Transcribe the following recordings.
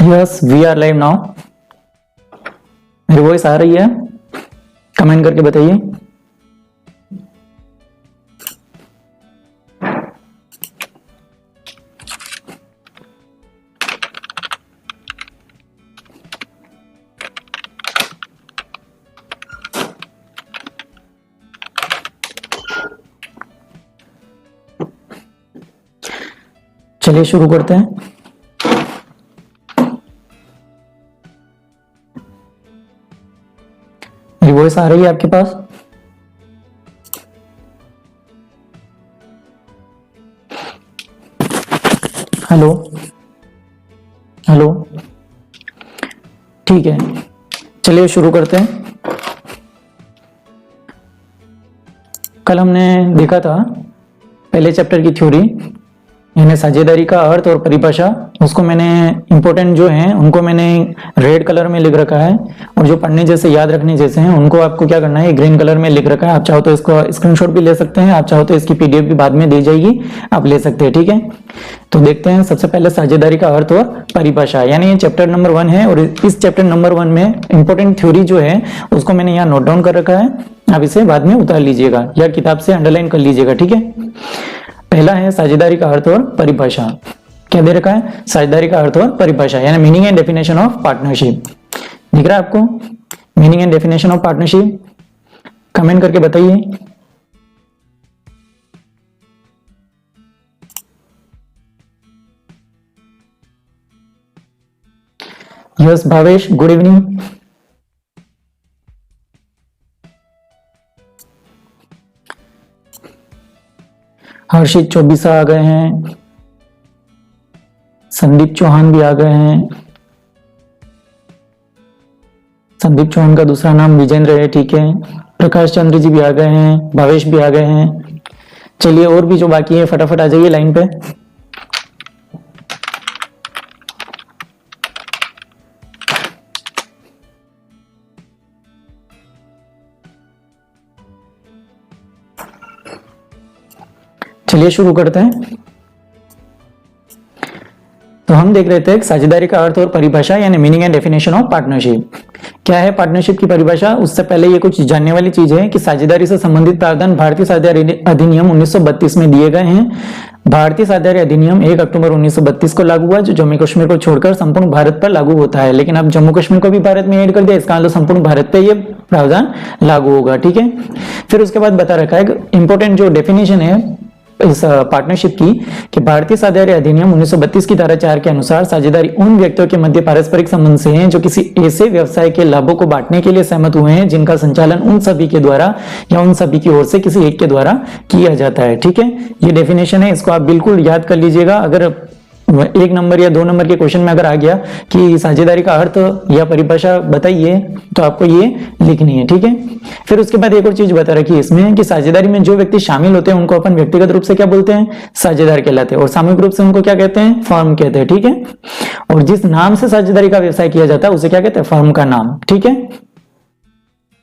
Yes we are live now. मेरी voice आ रही है? कमेंट करके बताइए। चलिए शुरू करते हैं। मेरी वॉइस आ रही है आपके पास? हेलो हेलो, ठीक है, चलिए शुरू करते हैं। कल हमने देखा था पहले चैप्टर की थ्योरी, यानी साझेदारी का अर्थ और परिभाषा। उसको मैंने इंपॉर्टेंट जो हैं उनको मैंने रेड कलर में लिख रखा है, और जो पढ़ने जैसे याद रखने जैसे हैं उनको आपको क्या करना है, ग्रीन कलर में लिख रखा है। आप चाहो तो इसको स्क्रीनशॉट भी ले सकते हैं, आप चाहो तो इसकी पीडीएफ भी बाद में दी जाएगी, आप ले सकते हैं। ठीक है, तो देखते हैं सबसे पहले साझेदारी का अर्थ और परिभाषा, यानी ये चैप्टर नंबर 1 है। और इस चैप्टर नंबर 1 में इंपॉर्टेंट थ्योरी जो है उसको मैंने यहाँ नोट डाउन कर रखा है, आप इसे बाद में उतार लीजिएगा या किताब से अंडरलाइन कर लीजिएगा। ठीक है, पहला है साझेदारी का अर्थ और परिभाषा। क्या दे रखा है? साझेदारी का अर्थ और परिभाषा, यानी meaning and definition of partnership. दिख रहा है आपको? Meaning and definition of partnership, comment करके बताइए। Yes Bhavesh, good evening. Harshit Chaubisa आ गए हैं, संदीप चौहान भी आ गए हैं। संदीप चौहान का दूसरा नाम विजेंद्र है। ठीक है, प्रकाश चंद्र जी भी आ गए हैं, भावेश भी आ गए हैं। चलिए और भी जो बाकी है फटाफट आ जाइए लाइन पे। चलिए शुरू करते हैं। तो हम देख रहे थे साझेदारी का अर्थ और परिभाषा, यानी meaning and definition of partnership. क्या है पार्टनरशिप की परिभाषा? उससे पहले ये कुछ जानने वाली चीज है कि साझेदारी से संबंधित प्रावधान भारतीय साझेदारी अधिनियम 1932 में दिए गए हैं। भारतीय साझेदारी अधिनियम 1 अक्टूबर 1932 को लागू हुआ, जो जम्मू कश्मीर को छोड़कर संपूर्ण भारत पर लागू होता है। लेकिन अब जम्मू कश्मीर को भी भारत में ऐड कर दिया, इसका मतलब संपूर्ण भारत पे ये प्रावधान लागू होगा। ठीक है, फिर उसके बाद बता रखा है इंपॉर्टेंट जो डेफिनेशन है इस पार्टनरशिप की, कि भारतीय साझेदारी अधिनियम 1932 की धारा 4 के अनुसार साझेदारी उन व्यक्तियों के मध्य पारस्परिक संबंध से है जो किसी ऐसे व्यवसाय के लाभों को बांटने के लिए सहमत हुए हैं जिनका संचालन उन सभी के द्वारा या उन सभी की ओर से किसी एक के द्वारा किया जाता है। ठीक है, ये डेफिनेशन है, इसको आप बिल्कुल याद कर लीजिएगा। अगर 1 नंबर या 2 नंबर के क्वेश्चन में अगर आ गया कि साझेदारी का अर्थ या परिभाषा बताइए, तो आपको ये लिखनी है। ठीक है, फिर उसके बाद एक और चीज बता रखी है इसमें कि साझेदारी में जो व्यक्ति शामिल होते हैं उनको अपन व्यक्तिगत रूप से क्या बोलते हैं? साझेदार कहलाते हैं, और सामूहिक रूप से उनको क्या कहते हैं? फर्म कहते हैं। ठीक है, और जिस नाम से साझेदारी का व्यवसाय किया जाता है उसे क्या कहते हैं? फर्म का नाम। ठीक है,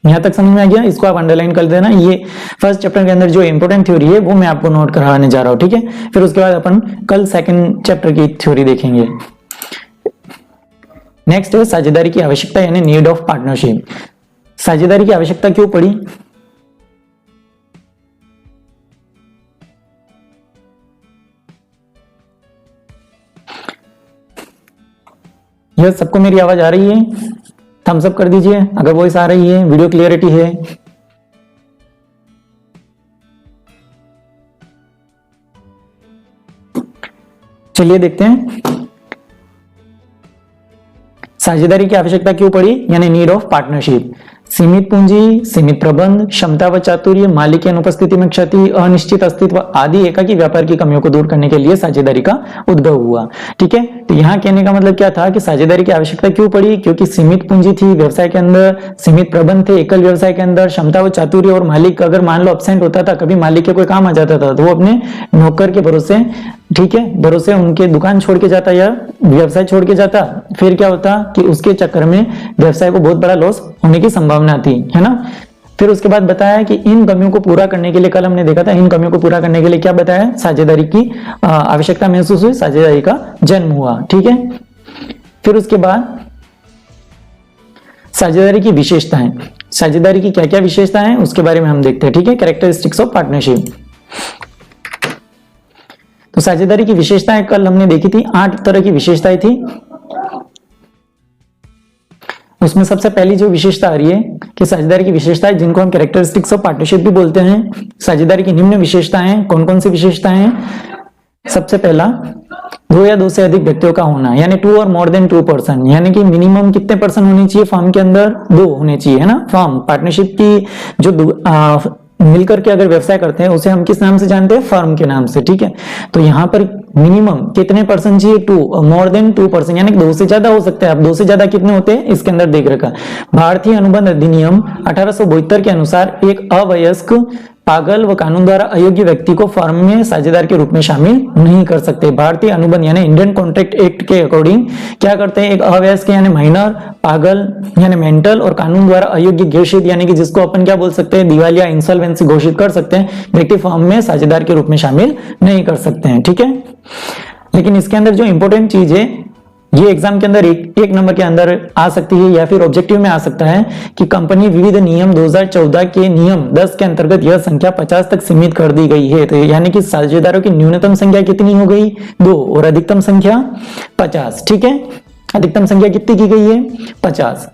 यहां तक समझ में आ गया? इसको आप अंडरलाइन कर देना। ये फर्स्ट चैप्टर के अंदर जो इंपॉर्टेंट थ्योरी है वो मैं आपको नोट कराने जा रहा हूं। ठीक है, फिर उसके बाद अपन कल सेकंड चैप्टर की थ्योरी देखेंगे। नेक्स्ट है साझेदारी की आवश्यकता, यानी नीड ऑफ पार्टनरशिप। साझेदारी की आवश्यकता क्यों पड़ी? यह सबको मेरी आवाज आ रही है? थम्स अप कर दीजिए अगर वॉइस आ रही है, वीडियो क्लियरिटी है। चलिए देखते हैं साझेदारी की आवश्यकता क्यों पड़ी, यानी नीड ऑफ पार्टनरशिप। सीमित पूंजी, सीमित प्रबंध, क्षमता व चातुर्य, मालिक की अनुपस्थिति में क्षति, अनिश्चित अस्तित्व आदि एकाकी व्यापार की कमियों को दूर करने के लिए साझेदारी का उद्भव हुआ। ठीक है, तो यहाँ कहने का मतलब क्या था कि साझेदारी की आवश्यकता क्यों पड़ी? क्योंकि सीमित पूंजी थी व्यवसाय के अंदर, सीमित प्रबंध थे एकल व्यवसाय के अंदर, क्षमता व चातुर्य, और मालिक अगर मान लो अब्सेंट होता था, कभी मालिक के कोई काम आ जाता था तो वो अपने नौकर के भरोसे, ठीक है, भरोसे उनके दुकान छोड़ के जाता या व्यवसाय छोड़ के जाता, फिर क्या होता कि उसके चक्कर में व्यवसाय को बहुत बड़ा लॉस होने की संभावना थी, है ना। फिर उसके बाद बताया कि इन कमियों को पूरा करने के लिए, कल हमने देखा था, इन कमियों को पूरा करने के लिए क्या बताया? साझेदारी की आवश्यकता महसूस हुई, साझेदारी का जन्म हुआ। ठीक है, फिर उसके बाद साझेदारी की विशेषताएं, साझेदारी की क्या क्या विशेषताएं हैं उसके बारे में हम देखते हैं, ठीक है। Characteristics of partnership. तो साझेदारी की विशेषताएं कल हमने देखी थी, 8 तरह की विशेषताएं थी। उसमें सबसे पहली जो विशेषता आ रही है कि साझेदारी की विशेषताएं जिनको हम कैरेक्टरिस्टिक्स ऑफ पार्टनरशिप भी बोलते हैं। साझेदारी की निम्न विशेषताएं कौन कौन सी विशेषताएं हैं? सबसे पहला, 2 या 2 से अधिक व्यक्तियों का होना, यानी 2 और मोर देन 2 पर्सन, यानी कि मिनिमम कितने पर्सन होने चाहिए फर्म के अंदर? 2 होने चाहिए, है ना। फर्म पार्टनरशिप की जो मिलकर के अगर व्यवसाय करते हैं उसे हम किस नाम से जानते हैं? फर्म के नाम से, ठीक है। तो यहाँ पर मिनिमम कितने पर्सन चाहिए? 2, मोर देन 2 पर्सन, यानी 2 से ज्यादा हो सकते हैं। अब 2 से ज्यादा कितने होते हैं इसके अंदर देख रखा। भारतीय अनुबंध अधिनियम 1872 के अनुसार एक अवयस्क, पागल व कानून द्वारा अयोग्य व्यक्ति को फर्म में साझेदार के रूप में शामिल नहीं कर सकते। भारतीय अनुबंध यानी इंडियन कॉन्ट्रैक्ट एक्ट के अकॉर्डिंग क्या करते हैं? एक अवयस्क यानी माइनर, पागल यानी मेंटल और कानून द्वारा अयोग्य घोषित, यानी कि जिसको अपन क्या बोल सकते हैं? दिवालिया, इंसॉल्वेंसी घोषित कर सकते हैं, व्यक्ति फर्म में साझेदार के रूप में शामिल नहीं कर सकते हैं, ठीक है। लेकिन इसके अंदर जो इंपॉर्टेंट चीज है, ये एग्जाम के अंदर एक नंबर के अंदर आ सकती है या फिर ऑब्जेक्टिव में आ सकता है कि कंपनी विविध नियम 2014 के नियम 10 के अंतर्गत यह संख्या 50 तक सीमित कर दी गई है। तो यानी कि साझेदारों की न्यूनतम संख्या कितनी हो गई? 2 और अधिकतम संख्या 50, ठीक है। अधिकतम संख्या कितनी की गई है? 50।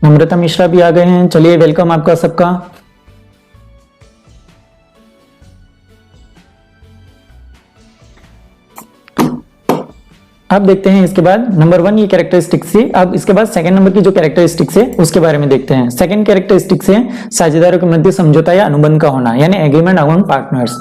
नम्रता मिश्रा भी आ गए हैं, चलिए वेलकम आपका सबका। अब देखते हैं इसके बाद नंबर 1 ये कैरेक्टरिस्टिक्स थी। अब इसके बाद सेकंड नंबर की जो कैरेक्टरिस्टिक्स है उसके बारे में देखते हैं। सेकंड कैरेक्टरिस्टिक्स है साझेदारों के मध्य समझौता या अनुबंध का होना, यानी एग्रीमेंट अमंग पार्टनर्स।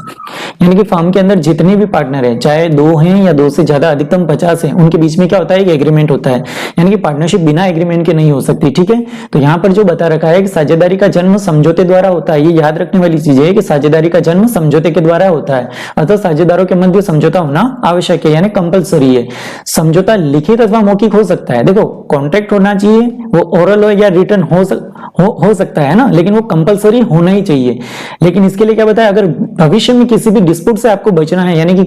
यानी कि फर्म के अंदर जितने भी पार्टनर है, चाहे 2 हैं या 2 से ज्यादा, अधिकतम 50 है, उनके बीच में क्या होता है? एक एग्रीमेंट होता है। यानी कि पार्टनरशिप बिना एग्रीमेंट के नहीं हो सकती, ठीक है। तो यहाँ पर जो बता रखा है कि साझेदारी का जन्म समझौते द्वारा होता है। ये याद रखने वाली चीज है कि साझेदारी का जन्म समझौते के द्वारा होता है, अतः साझेदारों के मध्य समझौता होना आवश्यक है, यानी कंपलसरी है। समझौता लिखित अथवा मौखिक हो सकता है। देखो, कॉन्ट्रैक्ट होना चाहिए, वो ओरल हो या रिटर्न हो सकता है ना, लेकिन वो कंपलसरी होना ही चाहिए। लेकिन इसके लिए क्या बताया, अगर भविष्य में किसी भी डिस्प्यूट से आपको बचना है, यानी कि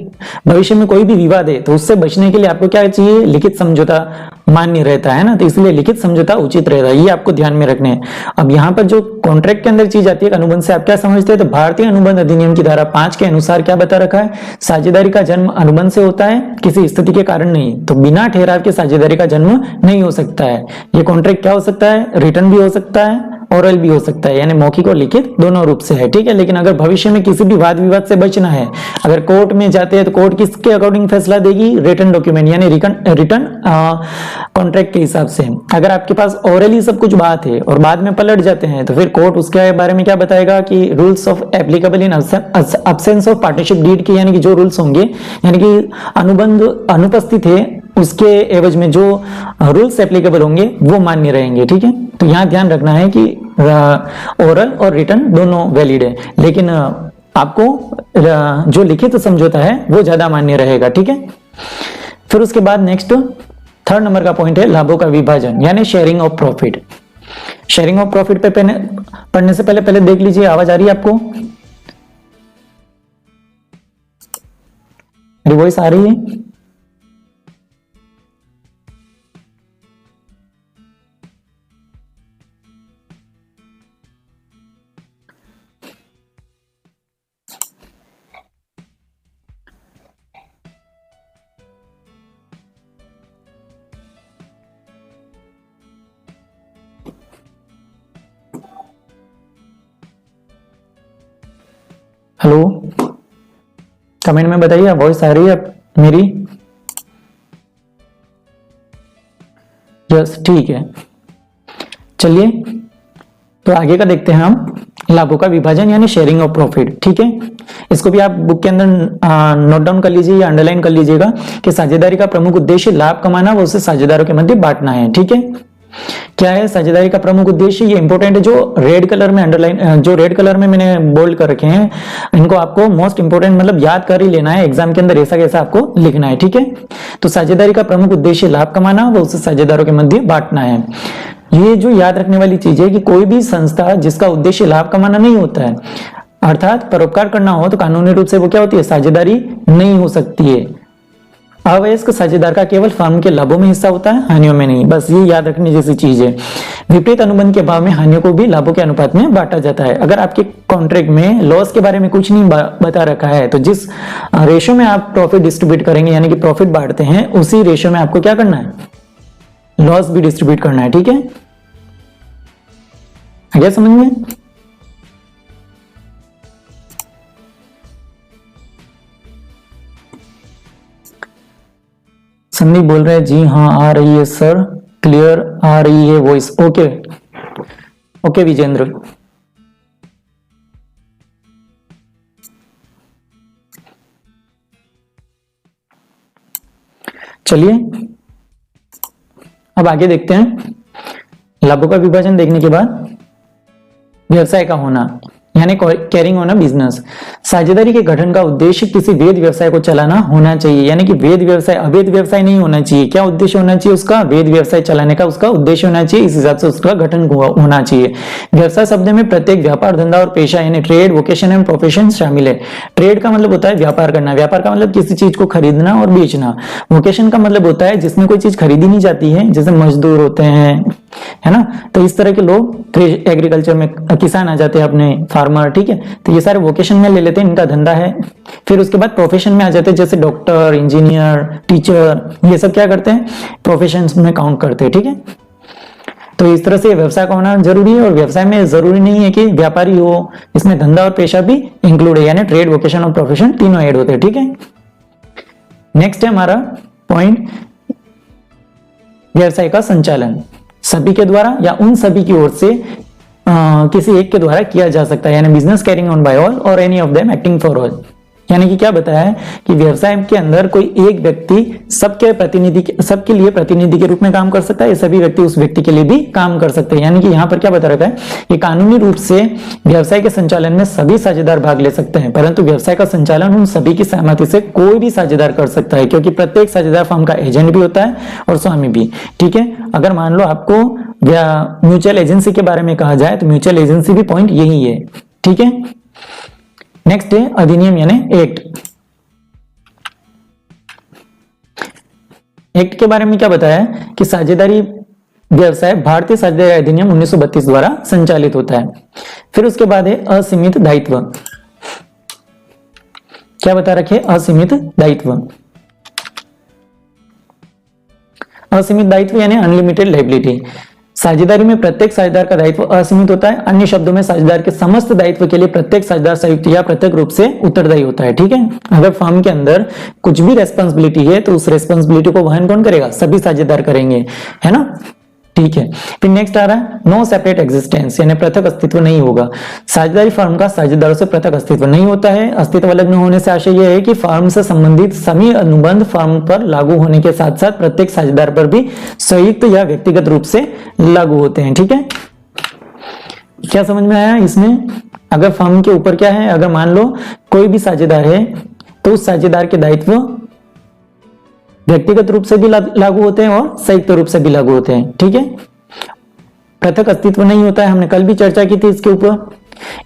भविष्य में कोई भी विवाद है, तो उससे बचने के लिए आपको क्या चाहिए? लिखित समझौता मान्य रहता है ना, तो इसलिए लिखित समझौता उचित रहता है, ये आपको ध्यान में रखने हैं। अब यहाँ पर जो कॉन्ट्रैक्ट के अंदर चीज आती है अनुबंध से, आप क्या समझते हैं? तो भारतीय अनुबंध अधिनियम की धारा 5 के अनुसार क्या बता रखा है? साझेदारी का जन्म अनुबंध से होता है, किसी स्थिति के कारण नहीं। तो बिना ठहराव के साझेदारी का जन्म नहीं हो सकता है। ये कॉन्ट्रैक्ट क्या हो सकता है? रिटर्न भी हो सकता है, ओरल भी हो सकता है, यानी मौखिक और लिखित दोनों रूप से है, ठीक है। लेकिन अगर भविष्य में किसी भी वाद विवाद से बचना है, अगर कोर्ट में जाते हैं तो कोर्ट किसके अकॉर्डिंग फैसला देगी? रिटर्न डॉक्यूमेंट यानी रिटर्न कॉन्ट्रैक्ट के हिसाब से। अगर आपके पास ओरली सब कुछ बात है और बाद में पलट जाते हैं, तो फिर कोर्ट उसके बारे में क्या बताएगा कि rules of applicable in absence of partnership deed के, यानी कि जो रूल्स होंगे, यानी कि अनुबंध अनुपस्थित है उसके एवज में जो रूल्स एप्लीकेबल होंगे वो मान्य रहेंगे, ठीक है। तो यहाँ ध्यान रखना है कि ओरल और रिटर्न दोनों वैलिड है, लेकिन आपको जो लिखित समझौता है वो ज्यादा मान्य रहेगा, ठीक है। फिर उसके बाद नेक्स्ट 3rd नंबर का पॉइंट है लाभों का विभाजन, यानी sharing of profit. Sharing of profit पे पढ़ने से पहले देख लीजिए, आवाज आ रही है आपको? मेरी वॉइस आ रही है? हेलो, कमेंट में बताइए वॉइस आ रही है मेरी? यस, ठीक है। चलिए तो आगे का देखते हैं हम, लाभों का विभाजन यानी शेयरिंग ऑफ प्रॉफिट, ठीक है। इसको भी आप बुक के अंदर नोट डाउन कर लीजिए या अंडरलाइन कर लीजिएगा कि साझेदारी का प्रमुख उद्देश्य लाभ कमाना व उसे साझेदारों के मध्य बांटना है, ठीक है। क्या है साझेदारी का प्रमुख उद्देश्य? ये इंपॉर्टेंट है, जो रेड कलर में अंडरलाइन, जो रेड कलर में मैंने बोल्ड कर रखे हैं, इनको आपको मोस्ट इंपोर्टेंट मतलब याद कर ही लेना है, एग्जाम के अंदर ऐसा कैसा आपको लिखना है, ठीक है। तो साझेदारी का प्रमुख उद्देश्य लाभ कमाना व उसे साझेदारों के मध्य बांटना है। ये जो याद रखने वाली चीज है कि कोई भी संस्था जिसका उद्देश्य लाभ कमाना नहीं होता है, अर्थात परोपकार करना हो, तो कानूनी रूप से वो क्या होती है, साझेदारी नहीं हो सकती है। अवयस्क साझेदार का केवल फर्म के लाभों में हिस्सा होता है, हानियों में नहीं। बस ये याद रखने जैसी चीज है। विपरीत अनुबंध के अभाव में हानियों को भी लाभों के अनुपात में बांटा जाता है। अगर आपके कॉन्ट्रैक्ट में लॉस के बारे में कुछ नहीं बता रखा है, तो जिस रेशो में आप प्रॉफिट डिस्ट्रीब्यूट करेंगे, यानी कि प्रॉफिट बांटते हैं, उसी रेशो में आपको क्या करना है, लॉस भी डिस्ट्रीब्यूट करना है। ठीक है, आ गया समझ में? संदीप बोल रहे हैं जी हाँ आ रही है सर, क्लियर आ रही है वॉइस। Okay okay Vijendra. चलिए अब आगे देखते हैं। लाभों का विभाजन देखने के बाद व्यवसाय का होना, यानी कैरिंग ऑन अ बिजनेस। साझेदारी के गठन का उद्देश्य किसी वैध व्यवसाय को चलाना होना चाहिए, यानी कि वैध व्यवसाय, अवैध व्यवसाय नहीं होना चाहिए। क्या उद्देश्य होना चाहिए उसका, वैध व्यवसाय चलाने का उसका उद्देश्य होना चाहिए, इस हिसाब से उसका गठन होना चाहिए। व्यवसाय शब्द में प्रत्येक व्यापार, धंधा और पेशा, यानी ट्रेड, वोकेशन एंड प्रोफेशन शामिल है। ट्रेड का मतलब होता है व्यापार करना, व्यापार का मतलब किसी चीज को खरीदना और बेचना। वोकेशन का मतलब होता है जिसमें कोई चीज खरीदी नहीं जाती है, जैसे मजदूर होते हैं, है ना, तो इस तरह के लोग एग्रीकल्चर में, किसान आ जाते हैं अपने, फार्मर। ठीक है, तो ये सारे वोकेशन में ले लेते हैं, इनका धंधा है। फिर उसके बाद प्रोफेशन में आ जाते हैं, जैसे डॉक्टर, इंजीनियर, टीचर, ये सब क्या करते हैं, प्रोफेशन में काउंट करते हैं। ठीक है, तो इस तरह से व्यवसाय का होना जरूरी है। और व्यवसाय में जरूरी नहीं है कि व्यापारी हो, इसमें धंधा और पेशा भी इंक्लूड है, यानी ट्रेड, वोकेशन और प्रोफेशन तीनों ऐड होते हैं। ठीक है, नेक्स्ट है हमारा पॉइंट, व्यवसाय का संचालन सभी के द्वारा या उन सभी की ओर से किसी एक के द्वारा किया जा सकता है, यानी business carrying on by all और any of them acting for all. यानी कि क्या बताया है कि व्यवसाय के अंदर कोई एक व्यक्ति सबके लिए प्रतिनिधि के रूप में काम कर सकता है, सभी व्यक्ति उस व्यक्ति के लिए भी काम कर सकते हैं। यानी कि यहाँ पर क्या बता रखा है कि कानूनी रूप से व्यवसाय के संचालन में सभी साझेदार भाग ले सकते हैं, परंतु व्यवसाय का संचालन उन सभी की सहमति से कोई भी साझेदार कर सकता है, क्योंकि प्रत्येक साझेदार फर्म का एजेंट भी होता है और स्वामी भी। ठीक है, अगर मान लो आपको म्यूचुअल एजेंसी के बारे में कहा जाए, तो म्यूचुअल एजेंसी भी पॉइंट यही है। ठीक है, नेक्स्ट है अधिनियम यानी एक्ट। एक्ट के बारे में क्या बताया है कि साझेदारी व्यवसाय भारतीय साझेदारी अधिनियम 1932 द्वारा संचालित होता है। फिर उसके बाद है असीमित दायित्व। क्या बता रखे, असीमित दायित्व। असीमित दायित्व यानी अनलिमिटेड लायबिलिटी। साझेदारी में प्रत्येक साझेदार का दायित्व असीमित होता है। अन्य शब्दों में साझेदार के समस्त दायित्व के लिए प्रत्येक साझेदार संयुक्त या प्रत्येक रूप से उत्तरदायी होता है। ठीक है, अगर फर्म के अंदर कुछ भी रेस्पॉन्सिबिलिटी है, तो उस रेस्पॉन्सिबिलिटी को वहन कौन करेगा, सभी साझेदार करेंगे, है ना। ठीक है, फिर नेक्स्ट आ रहा है नो सेपरेट एग्जिस्टेंस, यानी पृथक अस्तित्व नहीं होगा। साझेदारी फर्म का साझेदारों से पृथक अस्तित्व नहीं होता है। अस्तित्व अलग न होने से आशय यह है कि फर्म से संबंधित सभी अनुबंध फर्म पर लागू होने के साथ साथ प्रत्येक साझेदार पर भी संयुक्त या व्यक्तिगत रूप से लागू होते हैं। ठीक है, क्या समझ में आया इसमें? अगर फर्म के ऊपर क्या है, अगर मान लो कोई भी साझेदार है, तो उस साझेदार के दायित्व व्यक्तिगत रूप से भी लागू होते हैं और संयुक्त रूप से भी लागू होते हैं। ठीक है, पृथक अस्तित्व नहीं होता है। हमने कल भी चर्चा की थी इसके ऊपर।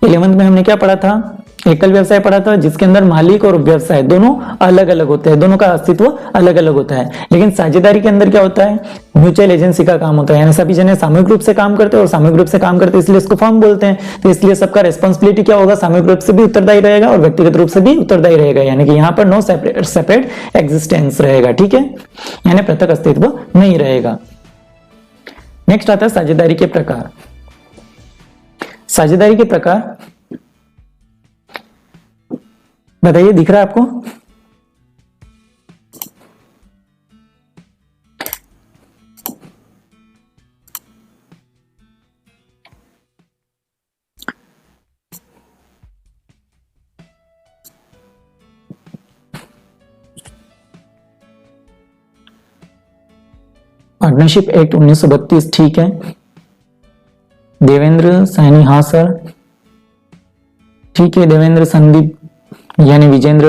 11th में हमने क्या पढ़ा था, एकल व्यवसाय पढ़ा था, जिसके अंदर मालिक और व्यवसाय दोनों अलग अलग होते हैं, दोनों का अस्तित्व अलग अलग होता है। लेकिन साझेदारी के अंदर क्या होता है, म्यूचुअल एजेंसी का काम होता है, यानी सभी जने सामूहिक रूप से काम करते हैं और सामूहिक रूप से काम करते हैं, इसलिए इसको फर्म बोलते हैं। तो इसलिए सबका रेस्पॉन्सिबिलिटी क्या होगा, सामूहिक रूप से भी उत्तरदायी रहेगा और व्यक्तिगत रूप से भी उत्तरदायी रहेगा, यानी कि यहाँ पर नो सेपरेट एग्जिस्टेंस रहेगा। ठीक है, यानी पृथक अस्तित्व नहीं रहेगा। नेक्स्ट आता है साझेदारी के प्रकार। साझेदारी के प्रकार बताइए, दिख रहा है आपको? पार्टनरशिप एक्ट 1932, ठीक है। देवेंद्र सैनी, हाँ सर, ठीक है। देवेंद्र, संदीप यानी विजेंद्र,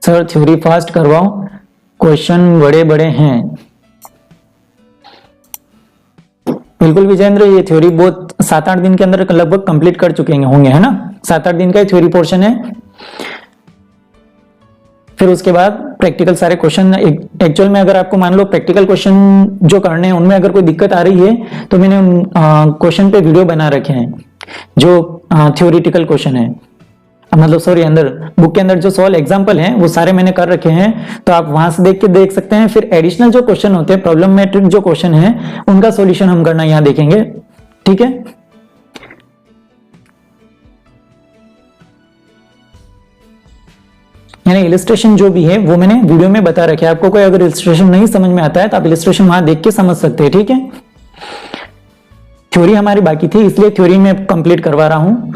सर थ्योरी फास्ट करवाओ, क्वेश्चन बड़े बड़े हैं। बिल्कुल विजेंद्र, ये थ्योरी बहुत 7-8 दिन के अंदर लगभग कंप्लीट कर चुके होंगे, है ना। 7-8 दिन का थ्योरी पोर्शन है। फिर उसके बाद प्रैक्टिकल सारे क्वेश्चन। एक्चुअल में अगर आपको मान लो प्रैक्टिकल क्वेश्चन जो करने हैं उनमें अगर कोई दिक्कत आ रही है तो मैंने उन क्वेश्चन पे वीडियो बना रखे हैं जो थ्योरेटिकल क्वेश्चन है, मतलब सॉरी अंदर बुक के अंदर जो सॉल्व एग्जांपल हैं वो सारे मैंने कर रखे हैं, तो आप वहां से देख के देख सकते हैं। फिर एडिशनल जो क्वेश्चन होते हैं, प्रॉब्लमेटिक जो क्वेश्चन है, उनका सॉल्यूशन हम करना यहाँ देखेंगे, ठीक है। यानी इलिस्ट्रेशन जो भी है वो मैंने वीडियो में बता रखे हैं। आपको कोई अगर इलिस्ट्रेशन नहीं समझ में आता है तो आप इलिस्ट्रेशन वहां देख के समझ सकते हैं, ठीक है। थ्योरी हमारी बाकी थी, इसलिए थ्योरी में कंप्लीट करवा रहा हूं।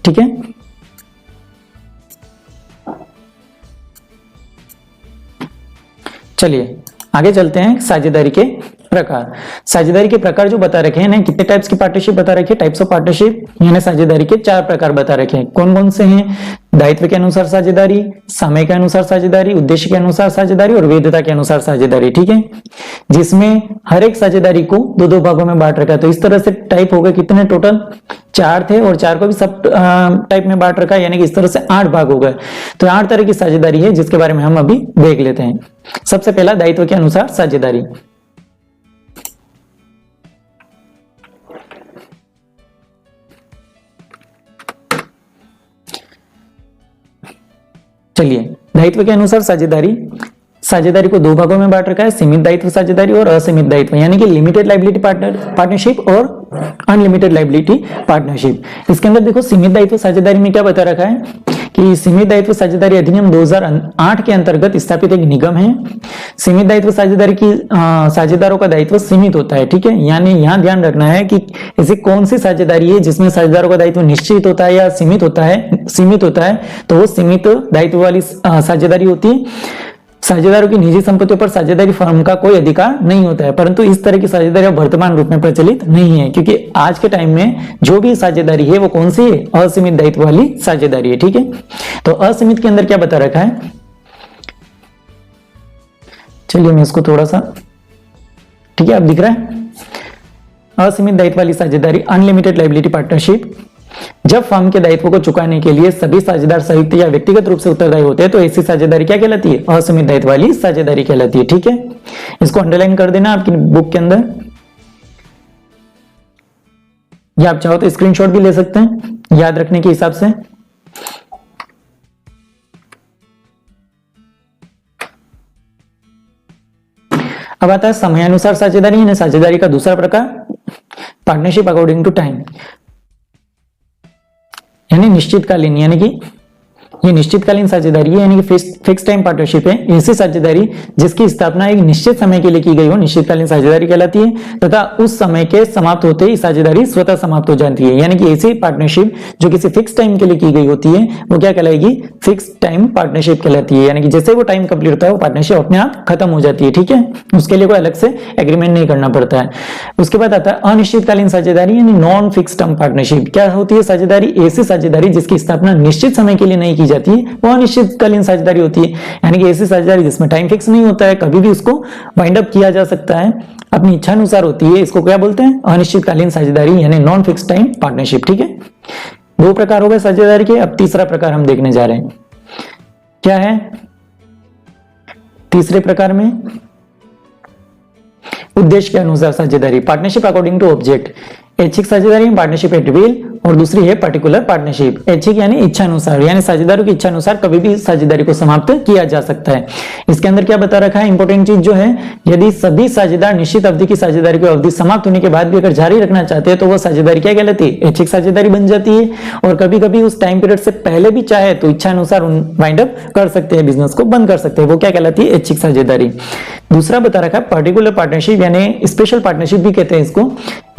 ठीक है, चलिए आगे चलते हैं। साझेदारी के प्रकार। साझेदारी के प्रकार जो बता रखे हैं, कितने टाइप्स की पार्टनरशिप बता रखे हैं, टाइप्स ऑफ पार्टनरशिप, यानी साझेदारी के 4 प्रकार बता रखे हैं। कौन कौन से हैं? दायित्व के अनुसार साझेदारी, समय के अनुसार साझेदारी, उद्देश्य के अनुसार साझेदारी और वैधता के अनुसार साझेदारी, ठीक है। जिसमें हर एक साझेदारी को 2-2 भागों में बांट रखा है। तो इस तरह से टाइप हो गए कितने टोटल? 4 थे और 4 को भी सब टाइप में बांट रखा है, यानी कि इस तरह से 8 भाग हो गए। तो 8 तरह की साझेदारी है जिसके बारे में हम अभी देख लेते हैं। सबसे पहला दायित्व के अनुसार साझेदारी। चलिए, दायित्व के अनुसार साझेदारी। साझेदारी को 2 भागों में बांट रखा है, सीमित दायित्व साझेदारी और असीमित दायित्व, यानी कि लिमिटेड लायबिलिटी पार्टनरशिप और अनलिमिटेड लायबिलिटी पार्टनरशिप। इसके अंदर देखो, सीमित दायित्व साझेदारी में क्या बता रखा है कि सीमित दायित्व साझेदारी अधिनियम 2008 के अंतर्गत स्थापित एक निगम है। सीमित दायित्व साझेदारी की साझेदारों का दायित्व सीमित होता है, ठीक है। यानी यहां ध्यान रखना है कि ऐसी कौन सी साझेदारी है जिसमें साझेदारों का दायित्व निश्चित होता है या सीमित होता है, तो वो सीमित दायित्व वाली साझेदारी होती है। साझेदारों की निजी संपत्तियों पर साझेदारी फर्म का कोई अधिकार नहीं होता है, परंतु इस तरह की साझेदारी वर्तमान रूप में प्रचलित नहीं है, क्योंकि आज के टाइम में जो भी साझेदारी है वो कौन सी है? असीमित दायित्व वाली साझेदारी है, ठीक है। तो असीमित के अंदर क्या बता रखा है? चलिए मैं इसको थोड़ा सा, ठीक है, अब दिख रहा है। असीमित दायित्व वाली साझेदारी, अनलिमिटेड लायबिलिटी पार्टनरशिप। जब फर्म के दायित्व को चुकाने के लिए सभी साझेदार संयुक्त या व्यक्तिगत रूप से उत्तरदायी होते हैं तो ऐसी साझेदारी क्या कहलाती है? असीमित दायित्व वाली साझेदारी कहलाती है, ठीक है। इसको अंडरलाइन कर देना आपकी बुक के अंदर, या आप चाहो तो स्क्रीनशॉट भी ले सकते हैं याद रखने के हिसाब से। अब आता है समयानुसार साझेदारी, यानी साझेदारी का दूसरा प्रकार, पार्टनरशिप अकॉर्डिंग टू टाइम, यानी निश्चितकालीन, यानी कि ये निश्चितकालीन साझेदारी है, यानी कि फिक्स टाइम पार्टनरशिप है। ऐसी साझेदारी जिसकी स्थापना एक निश्चित समय के लिए की गई हो निश्चितकालीन साझेदारी कहलाती है, तथा उस समय के समाप्त होते ही साझेदारी स्वतः समाप्त हो जाती है। यानी कि ऐसी पार्टनरशिप जो किसी फिक्स टाइम के लिए की गई होती है वो क्या कहलाएगी? फिक्स टाइम पार्टनरशिप कहलाती है। यानी कि जैसे वो टाइम कंप्लीट होता है वो पार्टनरशिप अपने आप खत्म हो जाती है, ठीक है। उसके लिए कोई अलग से एग्रीमेंट नहीं करना पड़ता है। उसके बाद आता है अनिश्चितकालीन साझेदारी, यानी नॉन फिक्स टर्म पार्टनरशिप। क्या होती है साझेदारी? ऐसी साझेदारी जिसकी स्थापना निश्चित समय के लिए नहीं की जाती है वो अनिश्चितकालीन साझेदारी होती है। यानी कि ऐसी साझेदारी जिसमें टाइम फिक्स नहीं होता है, कभी भी उसको वाइंड अप किया जा सकता है, अपनी इच्छा अनुसार होती है, इसको क्या बोलते हैं? अनिश्चितकालीन साझेदारी, यानी नॉन फिक्स टाइम पार्टनरशिप, ठीक है। 2 प्रकार हो गए साझेदारी के। अब तीसरा प्रकार हम देखने जा रहे हैं, क्या है तीसरे प्रकार में? उद्देश्य के अनुसार साझेदारी, पार्टनरशिप अकॉर्डिंग टू ऑब्जेक्ट। ऐच्छिक साझेदारी में पार्टनरशिप एट विल, और दूसरी है पर्टिकुलर पार्टनरशिप। ऐच्छिक यानी इच्छा अनुसार, यानी साझेदारों की इच्छा अनुसार कभी भी साझेदारी को समाप्त किया जा सकता है। इसके अंदर क्या बता रखा है? इंपॉर्टेंट चीज जो है, यदि सभी साझेदार निश्चित अवधि की साझेदारी को अवधि समाप्त होने के बाद भी अगर जारी रखना चाहते हैं तो वो साझेदारी क्या कहलाती है? ऐच्छिक साझेदारी बन जाती है। और कभी कभी उस टाइम पीरियड से पहले भी चाहे तो इच्छा अनुसार वाइंड अप कर सकते हैं, बिजनेस को बंद कर सकते हैं, वो क्या कहलाती है? ऐच्छिक साझेदारी। दूसरा बता रखा है पर्टिकुलर पार्टनरशिप, यानी स्पेशल पार्टनरशिप भी कहते हैं इसको।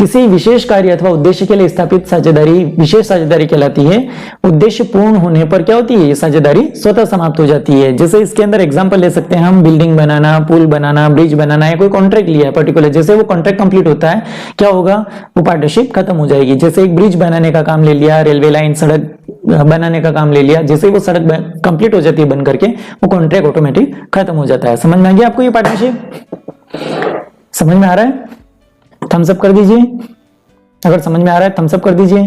किसी विशेष कार्य अथवा उद्देश्य के लिए स्थापित साझेदारी विशेष साझेदारी कहलाती है। उद्देश्य पूर्ण होने पर क्या होती है, ये साझेदारी स्वतः समाप्त हो जाती है। जैसे इसके अंदर एग्जांपल ले सकते हैं हम, बिल्डिंग बनाना, पुल बनाना, ब्रिज बनाना, या कोई कॉन्ट्रैक्ट लिया है पर्टिकुलर, जैसे वो कॉन्ट्रैक्ट कंप्लीट होता है क्या होगा, वो पार्टनरशिप खत्म हो जाएगी। जैसे एक ब्रिज बनाने का काम ले लिया, रेलवे लाइन, सड़क बनाने का काम ले लिया, जैसे वो सड़क कंप्लीट हो जाती है बन करके, वो कॉन्ट्रैक्ट ऑटोमेटिक खत्म हो जाता है। समझ में आ गया आपको ये पार्टनरशिप? समझ में आ रहा है? थम्स अप कर दीजिए अगर समझ में आ रहा है, थम्स अप कर दीजिए।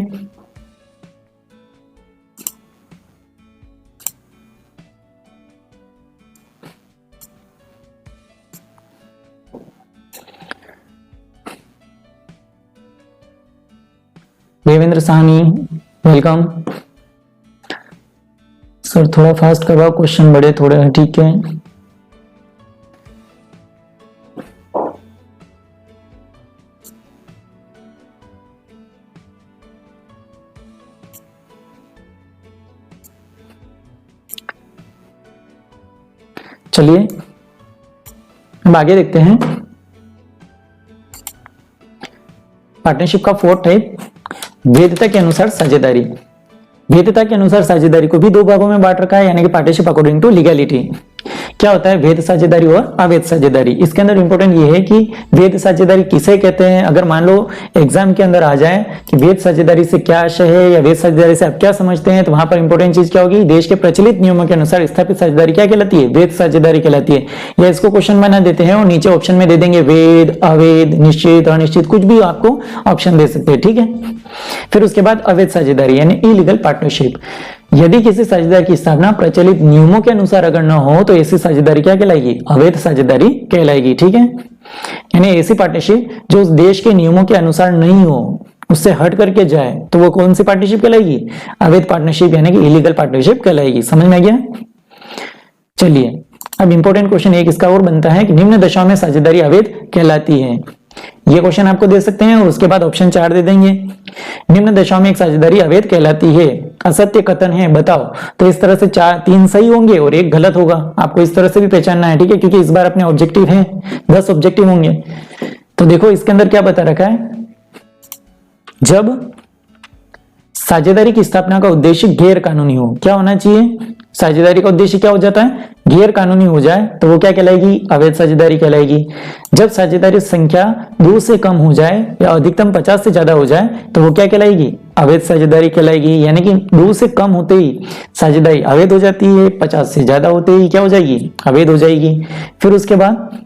देवेंद्र साहनी वेलकम। सर थोड़ा फास्ट करवाओ, क्वेश्चन बड़े थोड़े हैं, ठीक है। चलिए अब आगे देखते हैं। पार्टनरशिप का फोर्थ टाइप, वैधता के अनुसार साझेदारी। वैधता के अनुसार साझेदारी को भी दो भागों में बांट रखा है, यानी कि पार्टनरशिप अकॉर्डिंग टू लीगैलिटी। क्या होता है वैध साझेदारी और अवैध साझेदारी। इसके अंदर इंपॉर्टेंट ये है कि वैध साझेदारी किसे कहते हैं। अगर मान लो एग्जाम के अंदर आ जाए कि वैध साझेदारी से क्या आशय है या वैध साझेदारी से आप क्या समझते हैं, तो वहां पर इंपॉर्टेंट चीज क्या होगी, देश के प्रचलित नियमों के अनुसार स्थापित साझेदारी क्या कहलाती है, वैध साझेदारी कहलाती है। या इसको क्वेश्चन बना देते हैं और नीचे ऑप्शन में दे देंगे वैध, अवैध, निश्चित, अनिश्चित, कुछ भी आपको ऑप्शन दे सकते हैं, ठीक है। फिर उसके बाद अवैध साझेदारी यानी इलीगल पार्टनरशिप। यदि किसी साझेदारी की स्थापना प्रचलित नियमों के अनुसार अगर न हो तो ऐसी साझेदारी क्या कहलाएगी, अवैध साझेदारी कहलाएगी, ठीक है। यानी ऐसी पार्टनरशिप जो उस देश के नियमों के अनुसार नहीं हो, उससे हट करके जाए, तो वो कौन सी पार्टनरशिप कहलाएगी, अवैध पार्टनरशिप यानी कि इलीगल पार्टनरशिप कहलाएगी। समझ में आ गया? चलिए अब इंपॉर्टेंट क्वेश्चन एक इसका और बनता है कि निम्न दशाओं में साझेदारी अवैध कहलाती है। ये क्वेश्चन आपको दे सकते हैं और उसके बाद ऑप्शन 4 दे देंगे। निम्न दशाओं में एक साझेदारी अवैध कहलाती है, असत्य कथन है, बताओ। तो इस तरह से 3 सही होंगे और 1 गलत होगा। आपको इस तरह से भी पहचानना है, ठीक है, क्योंकि इस बार अपने ऑब्जेक्टिव है 10 ऑब्जेक्टिव होंगे। तो देखो इसके अंदर क्या बता रखा है, जब साझेदारी की स्थापना का उद्देश्य गैर कानूनी हो, क्या होना चाहिए, साझेदारी का उद्देश्य क्या हो जाता है, गैर कानूनी हो जाए, तो वो क्या कहलाएगी, अवैध साझेदारी कहलाएगी। जब साझेदारी संख्या 2 से कम हो जाए या अधिकतम 50 से ज्यादा हो जाए, तो वो क्या कहलाएगी, अवैध साझेदारी कहलाएगी। यानी कि 2 से कम होते ही साझेदारी अवैध हो जाती है, 50 से ज्यादा होते ही क्या हो जाएगी, अवैध हो जाएगी। फिर उसके बाद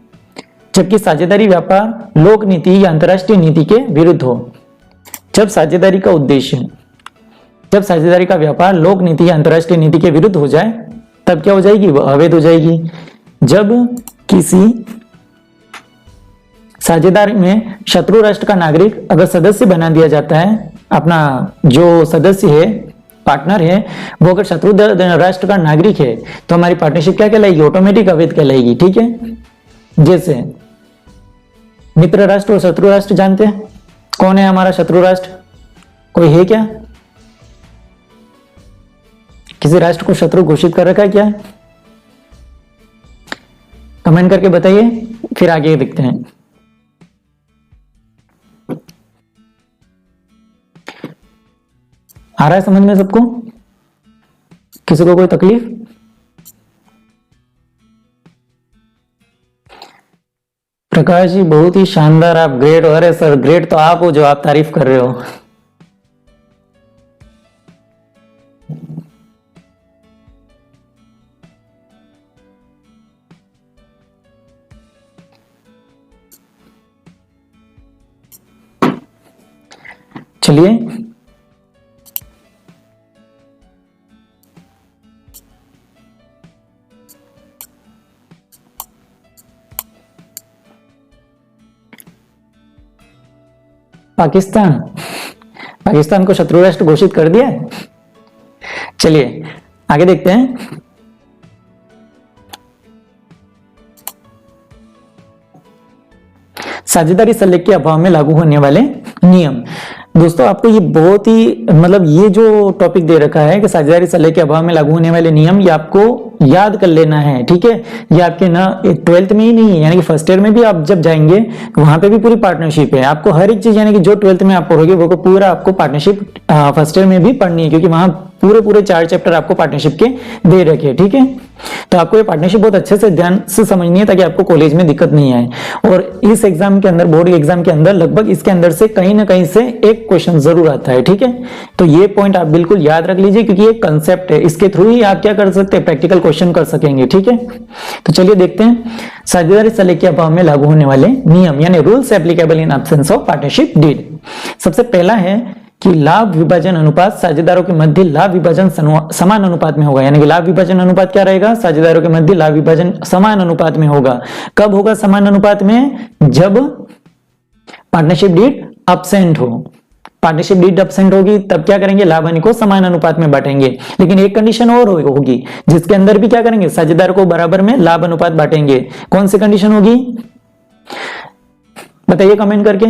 जबकि साझेदारी व्यापार लोक नीति या अंतरराष्ट्रीय नीति के विरुद्ध हो। जब साझेदारी का उद्देश्य, जब साझेदारी का व्यापार लोक नीति या अंतरराष्ट्रीय नीति के विरुद्ध हो जाए, तब क्या हो जाएगी, वह अवैध हो जाएगी। जब किसी साझेदारी में शत्रु राष्ट्र का नागरिक अगर सदस्य बना दिया जाता है, अपना जो सदस्य है, पार्टनर है, वो अगर शत्रु राष्ट्र का नागरिक है, तो हमारी पार्टनरशिप क्या कहलाएगी, ऑटोमेटिक अवैध कहलाएगी, ठीक है। जैसे मित्र राष्ट्र और शत्रु राष्ट्र जानते हैं, कौन है हमारा शत्रु राष्ट्र, कोई है क्या, किसी राष्ट्र को शत्रु घोषित कर रखा है क्या, कमेंट करके बताइए, फिर आगे देखते हैं। आ रहा है समझ में सबको, किसी को कोई तकलीफ? प्रकाश जी बहुत ही शानदार, आप ग्रेट। अरे सर ग्रेट तो आप हो जो आप तारीफ कर रहे हो। चलिए पाकिस्तान, पाकिस्तान को शत्रु राष्ट्र घोषित कर दिया है। चलिए आगे देखते हैं। साझेदारी सल्लेख के अभाव में लागू होने वाले नियम। दोस्तों आपको ये बहुत ही मतलब ये जो टॉपिक दे रखा है कि साझेदारी सल्लेख के अभाव में लागू होने वाले नियम, ये आपको याद कर लेना है, ठीक है। ये आपके ना 12th में ही नहीं है, यानी कि फर्स्ट ईयर में भी आप जब जाएंगे वहां पे भी पूरी पार्टनरशिप है। आपको हर एक चीज यानी कि जो 12th में आप पढ़ोगे वो पूरा आपको पार्टनरशिप फर्स्ट ईयर में भी पढ़नी है, क्योंकि वहां पूरे 4 चैप्टर आपको पार्टनरशिप के दे रखे, ठीक है। तो आपको ये पार्टनरशिप बहुत अच्छे से ध्यान से समझनी है ताकि आपको कॉलेज में दिक्कत नहीं आए। और इस एग्जाम के अंदर, बोर्ड एग्जाम के अंदर, लगभग इसके अंदर से कहीं ना कहीं से एक क्वेश्चन जरूर आता है, ठीक है। तो ये पॉइंट आप बिल्कुल याद रख लीजिए, क्योंकि ये कंसेप्ट है, इसके थ्रू ही आप क्या कर सकते हैं, प्रैक्टिकल क्वेश्चन कर सकेंगे, ठीक है। तो चलिए देखते हैं साझेदारी सलाह के अभाव में लागू होने वाले नियम यानी rules applicable in absence of partnership deed. सबसे पहला है कि लाभ विभाजन अनुपात साझेदारों के मध्य लाभ विभाजन समान अनुपात में होगा, यानी कि लाभ विभाजन अनुपात क्या रहेगा, साझेदारों के मध्य लाभ विभाजन समान अनुपात में होगा। कब होगा समान अनुपात में, जब पार्टनरशिप डीड अब्सेंट हो। पार्टनरशिप डीड अब्सेंट होगी तब क्या करेंगे, लाभ हानि को समान अनुपात में बांटेंगे। लेकिन एक कंडीशन और होगी जिसके अंदर भी क्या करेंगे, साझेदारों को बराबर में लाभ अनुपात बांटेंगे। कौन सी कंडीशन होगी बताइए कमेंट करके।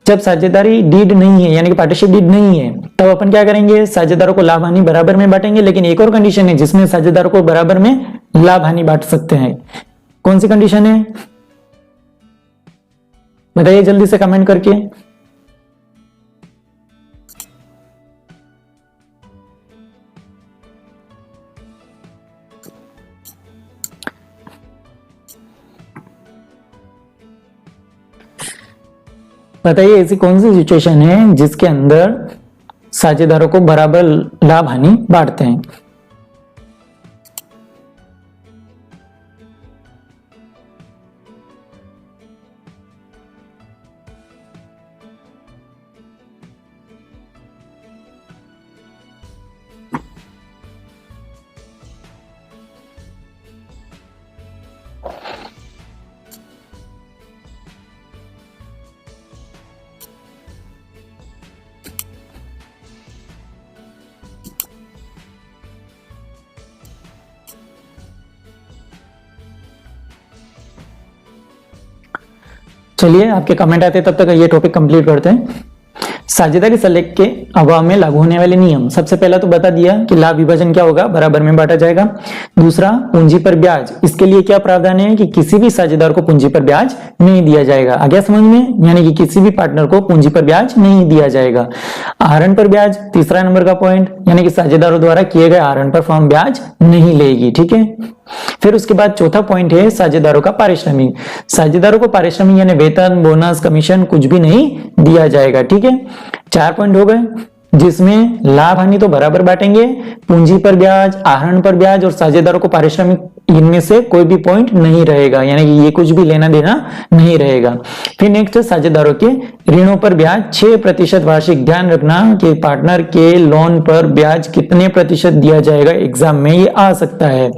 जब साझेदारी डीड नहीं है यानी कि पार्टनरशिप डीड नहीं है तब अपन क्या करेंगे, साझेदारों को लाभ हानि बराबर में बांटेंगे। लेकिन एक और कंडीशन है जिसमें साझेदारों को बराबर में लाभ हानि बांट सकते हैं। कौन सी कंडीशन है बताइए जल्दी से कमेंट करके। बताइए ऐसी कौन सी सिचुएशन है जिसके अंदर साझेदारों को बराबर लाभ हानि बांटते हैं। चलिए आपके कमेंट आते तब तक ये टॉपिक कंप्लीट करते हैं। साझेदारी सलेख के अभाव में लागू होने वाले नियम। सबसे पहला तो बता दिया कि लाभ विभाजन क्या होगा, बराबर में बांटा जाएगा। दूसरा पूंजी पर ब्याज, इसके लिए क्या प्रावधान है कि किसी भी साझेदार को पूंजी पर ब्याज नहीं दिया जाएगा। आ गया समझ में, यानी कि किसी भी पार्टनर को पूंजी पर ब्याज नहीं दिया जाएगा। आहरण पर ब्याज तीसरा नंबर का पॉइंट, यानी कि साझेदारों द्वारा किए गए आहरण पर फर्म ब्याज नहीं लेगी, ठीक है। फिर उसके बाद चौथा पॉइंट है साझेदारों का पारिश्रमिक। साझेदारों को पारिश्रमिक यानी वेतन, बोनस, कमीशन कुछ भी नहीं दिया जाएगा, ठीक है। 4 पॉइंट हो गए जिसमें लाभ हानि तो बराबर बांटेंगे, पूंजी पर ब्याज, आहरण पर ब्याज और साझेदारों को पारिश्रमिक, इनमें से कोई भी पॉइंट नहीं रहेगा, यानी कि ये कुछ भी लेना देना नहीं रहेगा। फिर नेक्स्ट साझेदारों के ऋणों पर ब्याज 6% वार्षिक। ध्यान रखना कि पार्टनर के लोन पर ब्याज कितने प्रतिशत दिया जाएगा, एग्जाम में ये आ सकता है।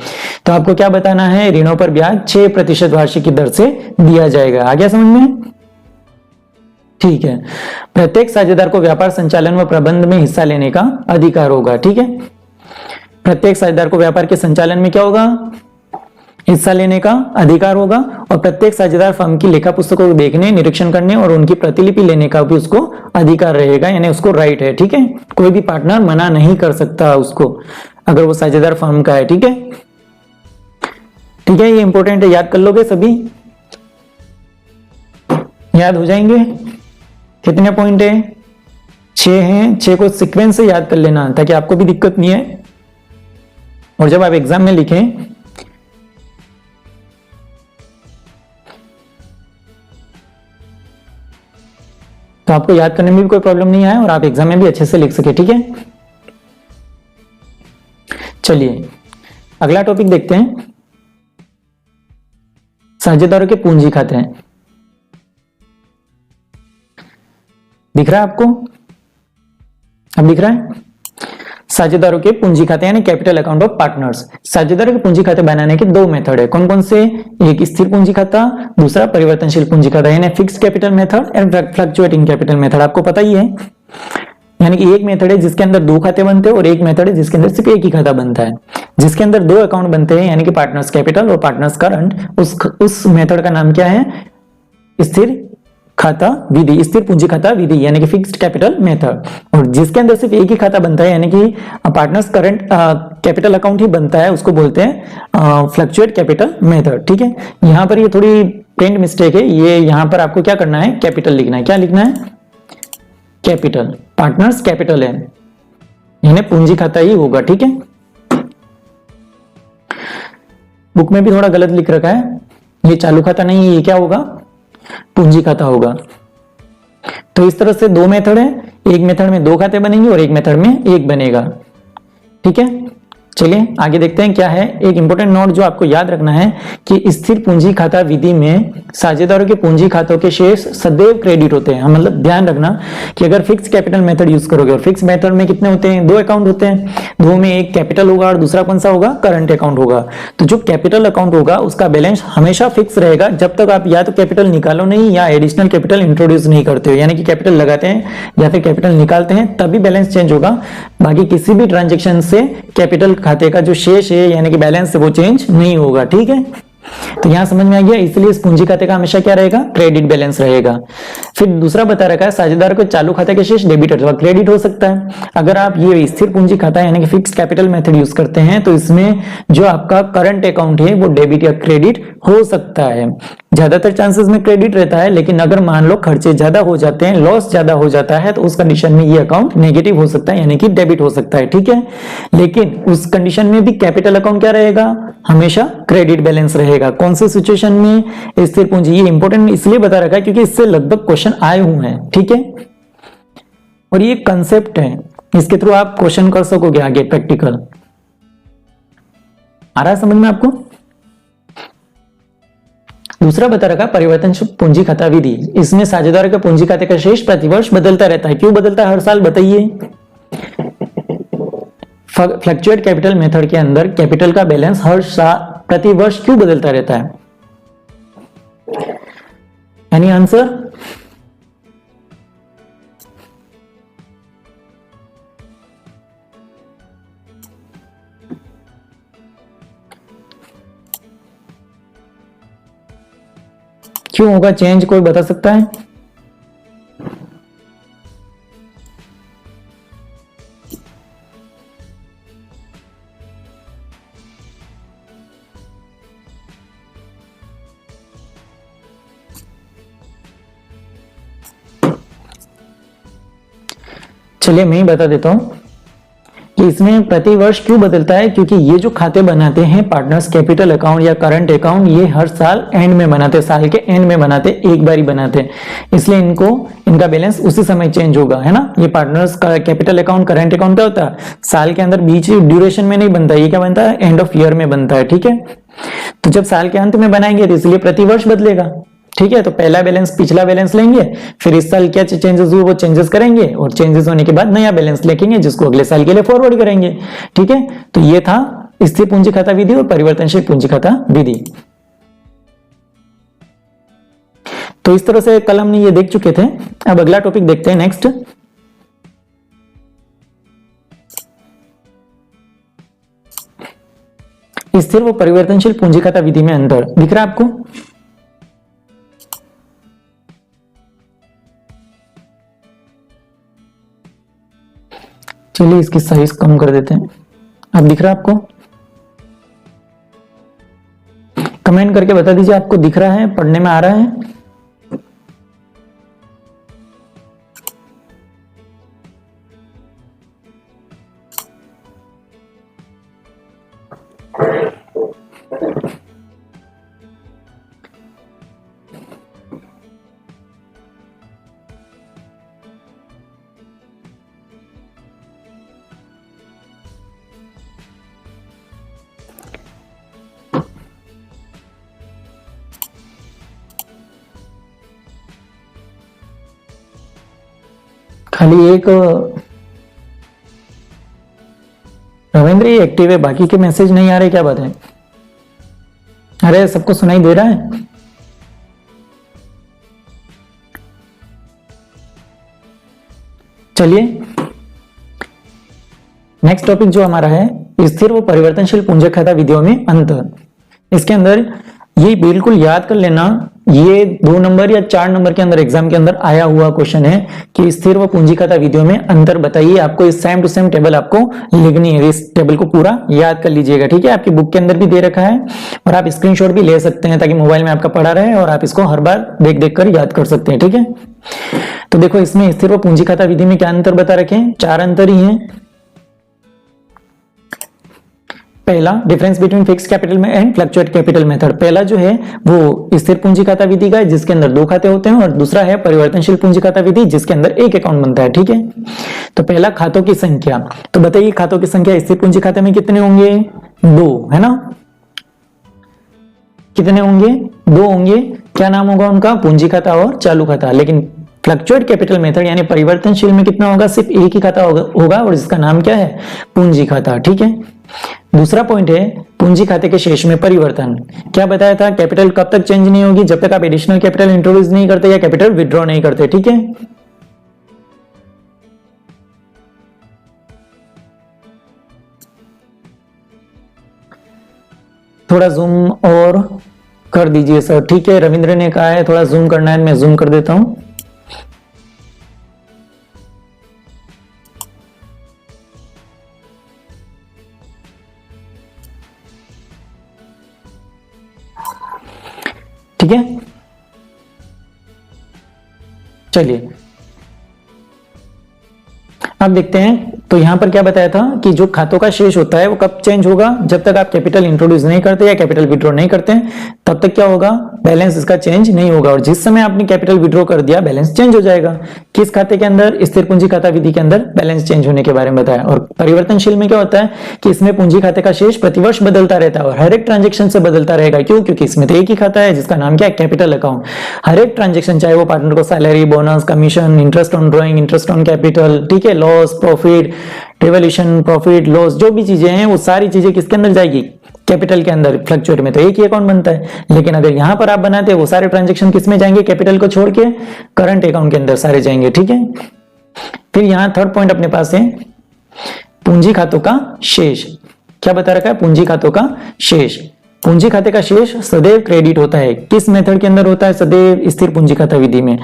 तो आपको क्या बताना है, ऋणों पर ब्याज 6% वार्षिक की दर से दिया जाएगा। आ गया समझ में, ठीक है। प्रत्येक साझेदार को व्यापार संचालन व प्रबंध में हिस्सा लेने का अधिकार होगा, ठीक है। प्रत्येक साझेदार को व्यापार के संचालन में क्या होगा, हिस्सा लेने का अधिकार होगा। और प्रत्येक साझेदार फर्म की लेखा पुस्तकों को देखने, निरीक्षण करने और उनकी प्रतिलिपि लेने का भी उसको अधिकार रहेगा, यानी उसको राइट है, ठीक है। कोई भी पार्टनर मना नहीं कर सकता उसको, अगर वो साझेदार फर्म का है, ठीक है। ठीक है, ये इंपॉर्टेंट है, याद कर लोगे सभी, याद हो जाएंगे। कितने पॉइंट है, 6 हैं। 6 को सीक्वेंस से याद कर लेना ताकि आपको भी दिक्कत नहीं है। और जब आप एग्जाम में लिखें तो आपको याद करने में भी कोई प्रॉब्लम नहीं आए और आप एग्जाम में भी अच्छे से लिख सके, ठीक है। चलिए अगला टॉपिक देखते हैं, साझेदारों के पूंजी खाते हैं। दिख रहा है आपको, अब दिख रहा है, साझेदारों के पूंजी खाते यानी कैपिटल अकाउंट ऑफ पार्टनर्स। साझेदारों के पूंजी खाते बनाने के 2 मेथड है। कौन कौन से, एक स्थिर पूंजी खाता, दूसरा परिवर्तनशील पूंजी खाता यानी fix capital method and fluctuating capital method. आपको पता ही है, यानी कि एक मेथड है जिसके अंदर 2 खाते बनते हैं और एक मेथड है जिसके अंदर सिर्फ एक ही खाता बनता है। जिसके अंदर 2 अकाउंट बनते हैं यानी कि पार्टनर्स कैपिटल और पार्टनर्स करंट, उस मेथड का नाम क्या है, स्थिर खाता विधि, स्थिर पूंजी खाता विधि यानी कि फिक्स्ड कैपिटल मेथड, और जिसके अंदर सिर्फ एक ही खाता बनता है यानी कि पार्टनर्स करंट कैपिटल अकाउंट ही बनता है, उसको बोलते हैं फ्लक्चुएट कैपिटल मेथड। ठीक है, यहाँ पर ये थोड़ी प्रिंट मिस्टेक है, ये यहाँ पर आपको क्या करना है, कैपिटल लिखना है। क्या लिखना है, कैपिटल, पार्टनर्स कैपिटल है यानी पूंजी खाता ही होगा। ठीक है, बुक में भी थोड़ा गलत लिख रखा है, ये चालू खाता नहीं है, ये क्या होगा, पूंजी खाता होगा। तो इस तरह से दो मेथड है, एक मेथड में दो खाते बनेंगे और एक मेथड में एक बनेगा। ठीक है, चलिए आगे देखते हैं क्या है। एक इंपॉर्टेंट नोट जो आपको याद रखना है कि स्थिर पूंजी खाता विधि में साझेदारों के पूंजी खातों के शेष सदैव क्रेडिट होते हैं। मतलब ध्यान रखना कि अगर फिक्स कैपिटल मेथड यूज करोगे, और फिक्स मेथड में कितने होते हैं, दो अकाउंट होते हैं, दो में एक कैपिटल होगा और दूसरा कौन सा होगा, करंट अकाउंट होगा। तो जो कैपिटल अकाउंट होगा उसका बैलेंस हमेशा फिक्स रहेगा जब तक आप या तो कैपिटल निकालो नहीं या एडिशनल कैपिटल इंट्रोड्यूस नहीं करते हो, यानी कि कैपिटल लगाते हैं या फिर कैपिटल निकालते हैं तभी बैलेंस चेंज होगा। बाकी किसी भी ट्रांजेक्शन से कैपिटल खाते का जो शेष है यानी कि बैलेंस है वो चेंज नहीं होगा। ठीक है, तो यहां समझ में आ गया, इसलिए इस पूंजी खाते का हमेशा क्या रहेगा, क्रेडिट बैलेंस रहेगा। फिर दूसरा बता रखा है साझेदार को चालू खाते के शेष डेबिट अथवा क्रेडिट हो सकता है। अगर आप ये स्थिर पूंजी खाता यानी कि फिक्स्ड कैपिटल मेथड यूज करते हैं तो इसमें जो आपका करंट अकाउंट है वो डेबिट या क्रेडिट हो सकता है। ज्यादातर चांसेस में क्रेडिट रहता है, लेकिन अगर मान लो खर्चे ज्यादा हो जाते हैं, लॉस ज्यादा हो जाता है, तो उस कंडीशन में ये अकाउंट नेगेटिव हो सकता है यानी कि डेबिट हो सकता है। ठीक है, लेकिन उस कंडीशन में भी कैपिटल अकाउंट क्या रहेगा, हमेशा क्रेडिट बैलेंस रहेगा। कौन सी सिचुएशन में, स्थिर पूंजी, ये इंपॉर्टेंट इसलिए बता रखा है क्योंकि इससे लगभग क्वेश्चन आए हुए हैं। ठीक है, और ये कंसेप्ट है, इसके थ्रू आप क्वेश्चन कर सकोगे आगे प्रैक्टिकल। आ रहा है समझ में आपको। दूसरा बता रखा परिवर्तनशील पूंजी खाता विधि, इसमें साझेदार के पूंजी खाते का शेष प्रतिवर्ष बदलता रहता है। क्यों बदलता है हर साल, बताइए। फ्लक्चुएट कैपिटल मेथड के अंदर कैपिटल का बैलेंस हर साल प्रतिवर्ष क्यों बदलता रहता है? Any answer? क्यों होगा चेंज, कोई बता सकता है? चलिए मैं ही बता देता हूं कि इसमें प्रति वर्ष क्यों बदलता है, क्योंकि ये जो खाते बनाते हैं पार्टनर्स कैपिटल अकाउंट या करंट अकाउंट, ये हर साल एंड में बनाते, साल के एंड में बनाते, एक बार ही बनाते, इसलिए इनका बैलेंस उसी समय चेंज होगा, है ना। ये पार्टनर्स का कैपिटल अकाउंट करंट अकाउंट क्या होता है, साल के अंदर बीच ड्यूरेशन में नहीं बनता, ये क्या बनता है, एंड ऑफ ईयर में बनता है। ठीक है, तो जब साल के अंत में बनाएंगे तो इसलिए प्रति वर्ष बदलेगा। ठीक है, तो पहला बैलेंस पिछला बैलेंस लेंगे, फिर इस साल क्या चेंजेस हुए वो चेंजेस करेंगे, और चेंजेस होने के बाद नया बैलेंस लिखेंगे जिसको अगले साल के लिए फॉरवर्ड करेंगे। ठीक है, तो ये था स्थिर पूंजी खाता विधि और परिवर्तनशील पूंजी खाता विधि। तो इस तरह से कल हमने ये देख चुके थे। अब अगला टॉपिक देखते हैं नेक्स्ट। स्थिर व परिवर्तनशील पूंजी खाता विधि में अंतर दिख रहा है आपको? चलिए इसकी साइज कम कर देते हैं। अब दिख रहा है आपको? कमेंट करके बता दीजिए आपको दिख रहा है, पढ़ने में आ रहा है? खाली एक रविंद्र ही एक्टिव है, बाकी के मैसेज नहीं आ रहे, क्या बात है? अरे सबको सुनाई दे रहा है? चलिए नेक्स्ट टॉपिक जो हमारा है स्थिर व परिवर्तनशील पूंजी खाता विधियों में अंतर। इसके अंदर ये बिल्कुल याद कर लेना, ये 2 नंबर या 4 नंबर के अंदर एग्जाम के अंदर आया हुआ क्वेश्चन है कि स्थिर व पूंजी खाता विधियों में अंतर बताइए। आपको इस सेम टू सेम टेबल आपको लिखनी है, इस टेबल को पूरा याद कर लीजिएगा, ठीक है। आपकी बुक के अंदर भी दे रखा है और आप स्क्रीनशॉट भी ले सकते हैं ताकि मोबाइल में आपका पड़ा रहे और आप इसको हर बार देख देख कर याद कर सकते हैं, ठीक है। तो देखो इसमें स्थिर व पूंजी खाता विधि में क्या अंतर बता रखे हैं, 4 अंतर ही है। पहला difference between fix capital and fluctuate capital method. पहला जो है वो स्थिर पूंजी खाता विधि का है जिसके अंदर 2 खाते होते हैं और दूसरा है परिवर्तनशील पूंजी खाता विधि जिसके अंदर एक अकाउंट बनता है, ठीक है। तो पहला खातों की संख्या, तो बताइए खातों की संख्या स्थिर पूंजी खाते में कितने होंगे, 2 है ना, कितने होंगे, 2 होंगे। क्या नाम होगा उनका, पूंजी खाता और चालू खाता। लेकिन फ्लक्चुएट कैपिटल मेथड यानी परिवर्तनशील में कितना होगा, सिर्फ एक ही खाता होगा और जिसका नाम क्या है, पूंजी खाता, ठीक है। दूसरा पॉइंट है पूंजी खाते के शेष में परिवर्तन। क्या बताया था, कैपिटल कब तक चेंज नहीं होगी, जब तक आप एडिशनल कैपिटल इंट्रोड्यूस नहीं करते या कैपिटल विड्रॉ नहीं करते, ठीक है। थोड़ा जूम और कर दीजिए सर, ठीक है। रविंद्र ने कहा है थोड़ा जूम करना है, मैं जूम कर देता हूं। ठीक है, चलिए अब देखते हैं। तो यहां पर क्या बताया था कि जो खातों का शेष होता है वो कब चेंज होगा, जब तक आप कैपिटल इंट्रोड्यूस नहीं करते या कैपिटल विड्रॉ नहीं करते तब तक क्या होगा, बैलेंस इसका चेंज नहीं होगा। और जिस समय आपने कैपिटल विड्रॉ कर दिया बैलेंस चेंज हो जाएगा। किस खाते के अंदर, स्थिर पूंजी खाता विधि के अंदर बैलेंस चेंज होने के बारे में बताया। और परिवर्तनशील में क्या होता है कि इसमें पूंजी खाते का शेष प्रतिवर्ष बदलता रहता है और हर एक ट्रांजेक्शन से बदलता रहेगा। क्यों, क्योंकि इसमें तो एक ही खाता है जिसका नाम क्या है, कैपिटल अकाउंट। हर एक ट्रांजेक्शन चाहे वो पार्टनर को salary, bonus, commission, interest on drawing, interest on capital, ठीक है, loss, profit, revolution, profit, loss, जो भी चीजें हैं वो सारी चीजें किसके अंदर जाएगी, कैपिटल के अंदर। फ्लक्चुएट में तो एक ही अकाउंट बनता है, लेकिन अगर यहां पर आप बनाते हैं वो सारे ट्रांजेक्शन किसमें जाएंगे, कैपिटल को छोड़ के करंट अकाउंट के अंदर सारे जाएंगे, ठीक है। फिर यहां थर्ड पॉइंट अपने पास है पूंजी खातों का शेष। क्या बता रखा है, पूंजी खातों का शेष। पूंजी खाते का शेष सदैव क्रेडिट होता है। किस मेथड के अंदर होता है, सदैव स्थिर पूंजी खाता विधि में।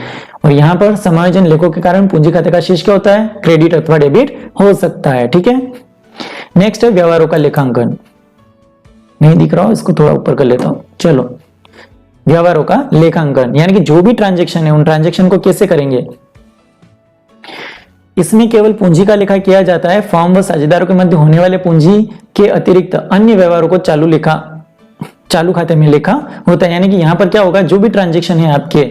और यहां पर समायोजन लेखों के कारण पूंजी खाते का शेष क्या होता है, क्रेडिट अथवा डेबिट हो सकता है, ठीक है। नेक्स्ट है व्यवहारों का लेखांकन। नहीं दिख रहा हो, इसको थोड़ा ऊपर कर लेता हूं। चलो, व्यवहारों का लेखांकन यानी कि जो भी ट्रांजेक्शन है उन ट्रांजेक्शन को कैसे करेंगे। इसमें केवल पूंजी का लेखा किया जाता है। फर्म व साझेदारों के मध्य होने वाले पूंजी के अतिरिक्त अन्य व्यवहारों को चालू खाते में लिखा होता है। यानी कि यहां पर क्या होगा, जो भी ट्रांजेक्शन है आपके,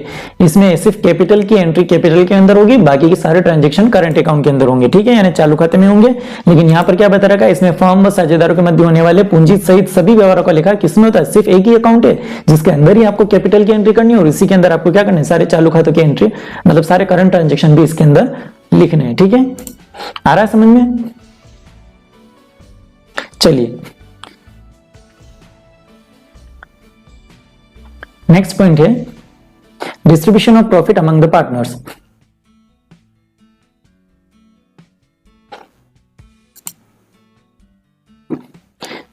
इसमें सिर्फ कैपिटल की एंट्री कैपिटल के अंदर होगी, बाकी के सारे ट्रांजेक्शन करंट अकाउंट के अंदर होंगे, ठीक है, यानी चालू खाते में होंगे। लेकिन यहां पर क्या बता रखा है, इसमें फर्म व साझेदारों के मध्य होने वाले पूंजी सहित सभी व्यवहारों का लेखा किसमें होता है, सिर्फ एक ही अकाउंट है जिसके अंदर ही आपको कैपिटल की एंट्री करनी है और इसी के अंदर आपको क्या करना है, सारे चालू खातों की एंट्री, मतलब सारे करंट ट्रांजेक्शन भी इसके अंदर लिखने हैं, ठीक है। आ रहा है समझ में। चलिए नेक्स्ट पॉइंट है distribution of profit among the partners.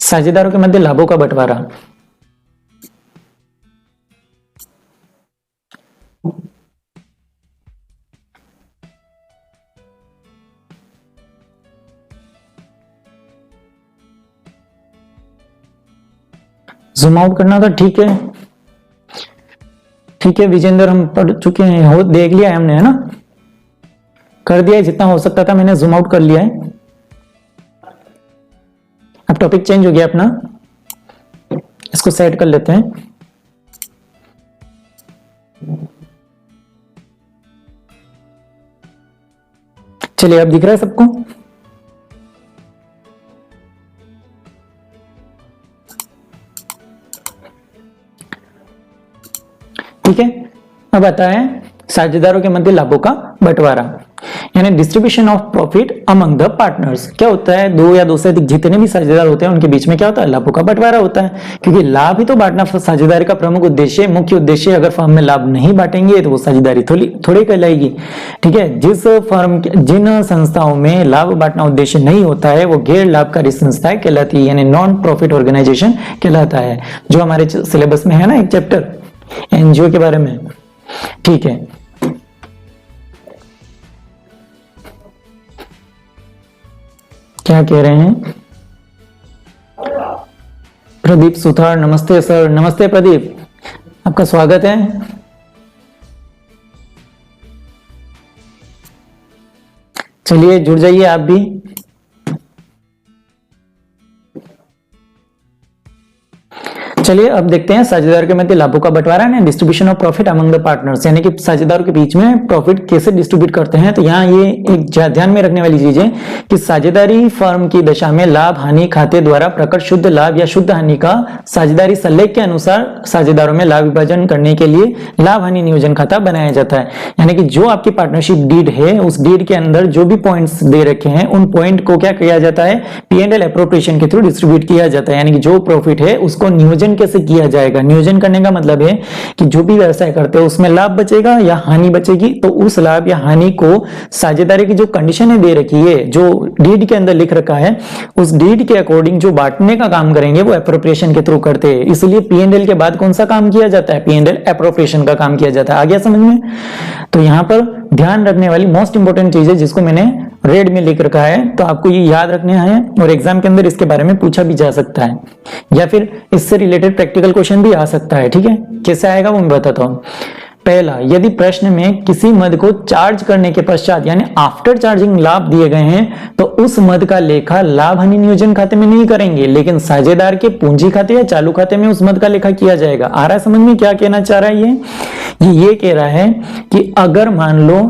साझेदारों के मध्य लाभों का बंटवारा। जूम आउट करना था, ठीक है, ठीक है विजेंद्र, हम पढ़ चुके हैं, हो देख लिया है हमने, है ना, कर दिया है जितना हो सकता था, मैंने जूम आउट कर लिया है। अब टॉपिक चेंज हो गया अपना, इसको सेट कर लेते हैं। चलिए अब दिख रहा है सबको। ठीक है, अब आता है साझेदारों के मध्य लाभों का बंटवारा यानी distribution of profit among the partners. क्या होता है, दो या दो से अधिक जितने भी साझेदार होते हैं उनके बीच में क्या होता है, लाभों का बंटवारा होता है। क्योंकि लाभ ही तो बांटना साझेदारी का प्रमुख उद्देश्य, मुख्य उद्देश्य। अगर फर्म में लाभ नहीं बांटेंगे तो वो साझेदारी थोड़ी कहलाएगी। ठीक है, जिन संस्थाओं में लाभ बांटना उद्देश्य नहीं होता है वो गैर लाभकारी संस्थाएं कहलाती है, यानी नॉन प्रॉफिट ऑर्गेनाइजेशन कहलाता है, जो हमारे सिलेबस में है ना एक चैप्टर एनजीओ के बारे में, ठीक है। क्या कह रहे हैं? प्रदीप सुथार, नमस्ते सर। नमस्ते प्रदीप, आपका स्वागत है। चलिए जुड़ जाइए आप भी। चलिए अब देखते हैं साझेदार के मध्य लाभों का बंटवारा है, distribution of profit among the partners, यानी कि साझेदारों के बीच में प्रॉफिट कैसे डिस्ट्रीब्यूट करते हैं। तो यहाँ ये एक ध्यान में रखने वाली चीज है कि साझेदारी फर्म की दशा में लाभ हानि खाते द्वारा प्रकट शुद्ध लाभ या शुद्ध हानि का साझेदारी सल्लेख के अनुसार साझेदारों में लाभ विभाजन करने के लिए लाभ हानि नियोजन खाता बनाया जाता है। यानी कि जो आपकी पार्टनरशिप डीड है, उस डीड के अंदर जो भी पॉइंट्स दे रखे हैं, उन पॉइंट को क्या किया जाता है, P&L एप्रोप्रिएशन के थ्रू डिस्ट्रीब्यूट किया जाता है। यानी कि जो प्रॉफिट है उसको नियोजन कैसे किया जाएगा। नियोजन करने का मतलब है कि जो भी व्यवसाय करते हो उसमें लाभ बचेगा या हानि बचेगी, तो उस लाभ या हानि को साझेदारी की जो कंडीशनें दे रखी है, जो डीड के अंदर लिख रखा है, उस डीड के अकॉर्डिंग जो बांटने का काम करेंगे वो एप्रोप्रिएशन के थ्रू करते हैं। इसलिए P&L के बाद कौन सा काम किया जाता है, P&L एप्रोप्रिएशन का काम किया जाता है। आ गया समझ में? तो यहां पर ध्यान रखने वाली मोस्ट इंपोर्टेंट चीज है जिसको मैंने रेड में लिख रखा है, तो आपको ये याद रखना है और एग्जाम के अंदर इसके बारे में पूछा भी जा सकता है या फिर इससे रिलेटेड प्रैक्टिकल क्वेश्चन भी आ सकता है। ठीक है, कैसे आएगा वो मैं बताता हूं। पहला, यदि प्रश्न में किसी मद को चार्ज करने के पश्चात यानी आफ्टर चार्जिंग लाभ दिए गए हैं तो उस मद का लेखा लाभ हानि नियोजन खाते में नहीं करेंगे, लेकिन साझेदार के पूंजी खाते या चालू खाते में उस मद का लेखा किया जाएगा। आ रहा है समझ में क्या कहना चाह रहा है? ये कह रहा है कि अगर मान लो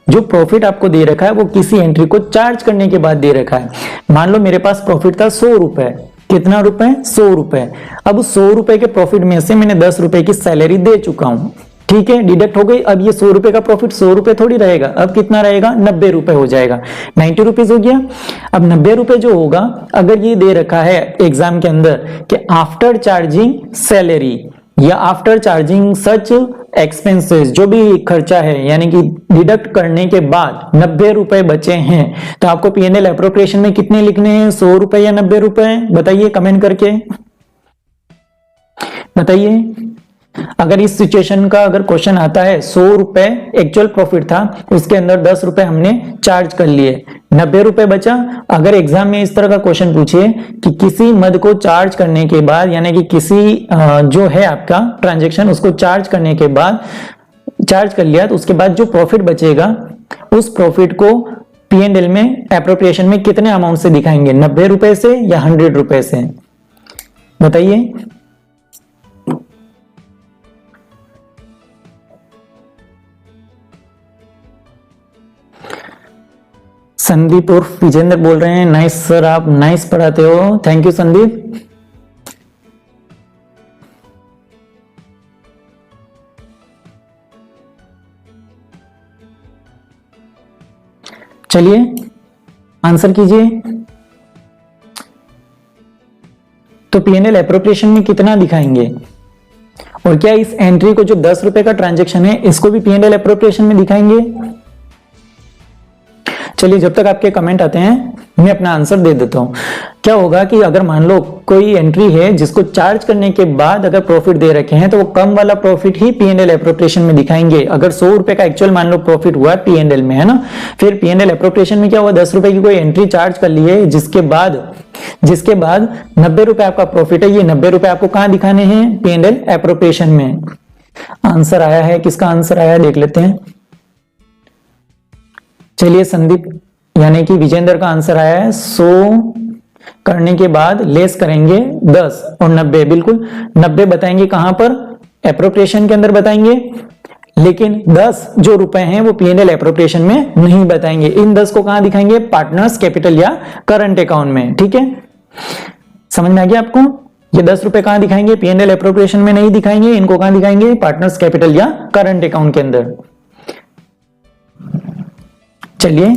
जो प्रॉफिट आपको दे रखा है वो किसी एंट्री को चार्ज करने के बाद दे रखा है। मान लो मेरे पास प्रॉफिट था 100 रुपए। कितना रुपए? 100 रुपए। अब 100 रुपए के प्रॉफिट में से मैंने 10 रुपए की सैलरी दे चुका हूं, ठीक है, डिडक्ट हो गई। अब ये 100 रुपए का प्रॉफिट 100 रुपए थोड़ी रहेगा, अब कितना रहेगा, 90 रुपए हो जाएगा, 90 रुपीज हो गया। अब 90 रुपए जो होगा, अगर ये दे रखा है एग्जाम के अंदर कि आफ्टर चार्जिंग सैलरी या आफ्टर चार्जिंग सच एक्सपेंसेस, जो भी खर्चा है यानी कि डिडक्ट करने के बाद 90 रुपए बचे हैं, तो आपको P&L एप्रोप्रिएशन में कितने लिखने हैं, 100 रुपए या 90 रुपए? बताइए कमेंट करके बताइए। अगर इस सिचुएशन का अगर क्वेश्चन आता है, 100 रुपए एक्चुअल प्रॉफिट था, उसके अंदर 10 रुपए हमने चार्ज कर लिए, 90 रुपए बचा। अगर एग्जाम में इस तरह का क्वेश्चन पूछे कि किसी मद को चार्ज करने के बाद यानी कि किसी जो है आपका ट्रांजैक्शन उसको चार्ज करने के बाद चार्ज कर लिया, तो उसके बाद जो प्रॉफिट बचेगा उस प्रॉफिट को P&L में एप्रोप्रिएशन में कितने अमाउंट से दिखाएंगे, 90 रुपए से या 100 रुपए से? बताइए। संदीप उर्फ विजेंद्र बोल रहे हैं, नाइस सर, आप नाइस पढ़ाते हो, थैंक यू संदीप। चलिए आंसर कीजिए। तो P&L एप्रोप्रिएशन में कितना दिखाएंगे, और क्या इस एंट्री को जो 10 रुपए का ट्रांजैक्शन है इसको भी P&L एप्रोप्रिएशन में दिखाएंगे? चलिए जब तक आपके कमेंट आते हैं मैं अपना आंसर दे देता हूं। क्या होगा कि अगर मान लो कोई एंट्री है जिसको चार्ज करने के बाद अगर प्रॉफिट दे रखे हैं तो वो कम वाला प्रॉफिट ही P&L एप्रोप्रिएशन में दिखाएंगे। अगर 100 रुपए का एक्चुअल मान लो प्रॉफिट हुआ P&L में, है ना, फिर P&L एप्रोप्रिएशन में क्या हुआ, 10 रुपए की कोई एंट्री चार्ज कर ली है, जिसके बाद 90 रुपए आपका प्रॉफिट है। ये 90 रुपए आपको कहां दिखाने हैं, P&L एप्रोप्रिएशन में। आंसर आया है, किसका आंसर आया देख लेते हैं। चलिए संदीप यानी कि विजेंद्र का आंसर आया है 100 करने के बाद लेस करेंगे 10 और 90, बिल्कुल 90 बताएंगे कहां पर, एप्रोप्रिएशन के अंदर बताएंगे, लेकिन 10 जो रुपए हैं वो P&L एप्रोप्रिएशन में नहीं बताएंगे। इन 10 को कहां दिखाएंगे, पार्टनर्स कैपिटल या करंट अकाउंट में। ठीक है, समझ में आ गया आपको? ये 10 रुपए कहां दिखाएंगे, P&L एप्रोप्रिएशन में नहीं दिखाएंगे, इनको कहां दिखाएंगे, पार्टनर्स कैपिटल या करंट अकाउंट के अंदर। चलिए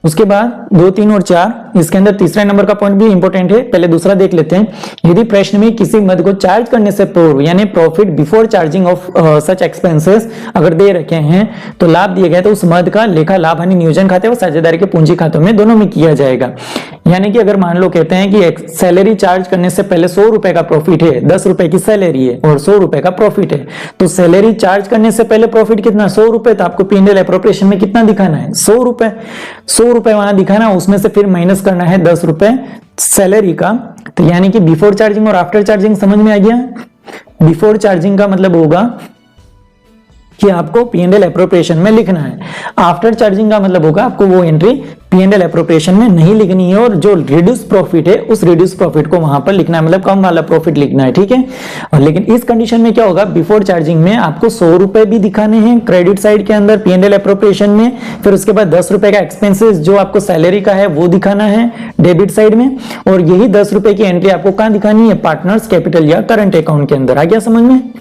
उसके बाद 2, 3 और 4, इसके अंदर तीसरा नंबर का पॉइंट भी इंपॉर्टेंट है, पहले दूसरा देख लेते हैं। यदि प्रश्न में किसी मद को चार्ज करने से पूर्व यानी profit before charging of such expenses अगर दे रखे हैं तो लाभ दिए गए तो उस मद का लेखा लाभ हानि नियोजन खाते और साझेदारी के पूंजी खातों में दोनों में किया जाएगा। यानी कि अगर मान लो कहते हैं कि सैलरी चार्ज करने से पहले 100 रुपए का प्रॉफिट है, 10 रुपए की सैलरी है और 100 रुपए का प्रॉफिट है, तो सैलरी चार्ज करने से पहले प्रॉफिट कितना 100 रुपए, तो आपको P&L एप्रोप्रिएशन में कितना दिखाना है 100 रुपए, 100 रुपए वहां दिखाना, उसमें से फिर माइनस करना है 10 रुपए सैलरी का। तो यानी कि बिफोर चार्जिंग और आफ्टर चार्जिंग समझ में आ गया। बिफोर चार्जिंग का मतलब होगा कि आपको P&L एप्रोप्रिएशन में लिखना है, आफ्टर चार्जिंग का मतलब होगा आपको वो एंट्री P&L एप्रोप्रिएशन में नहीं लिखनी है और जो रिड्यूस प्रॉफिट है उस रिड्यूस प्रॉफिट को वहां पर लिखना है, मतलब कम वाला प्रॉफिट लिखना है, ठीक है। और लेकिन इस कंडीशन में क्या होगा, बिफोर चार्जिंग में आपको 100 रुपए भी दिखाने हैं क्रेडिट साइड के अंदर P&L एप्रोप्रिएशन में, फिर उसके बाद 10 रुपए का एक्सपेंसेस जो आपको सैलरी का है वो दिखाना है डेबिट साइड में, और यही 10 रुपए की एंट्री आपको कहां दिखानी है, पार्टनर्स कैपिटल या करंट अकाउंट के अंदर। आ गया समझ में।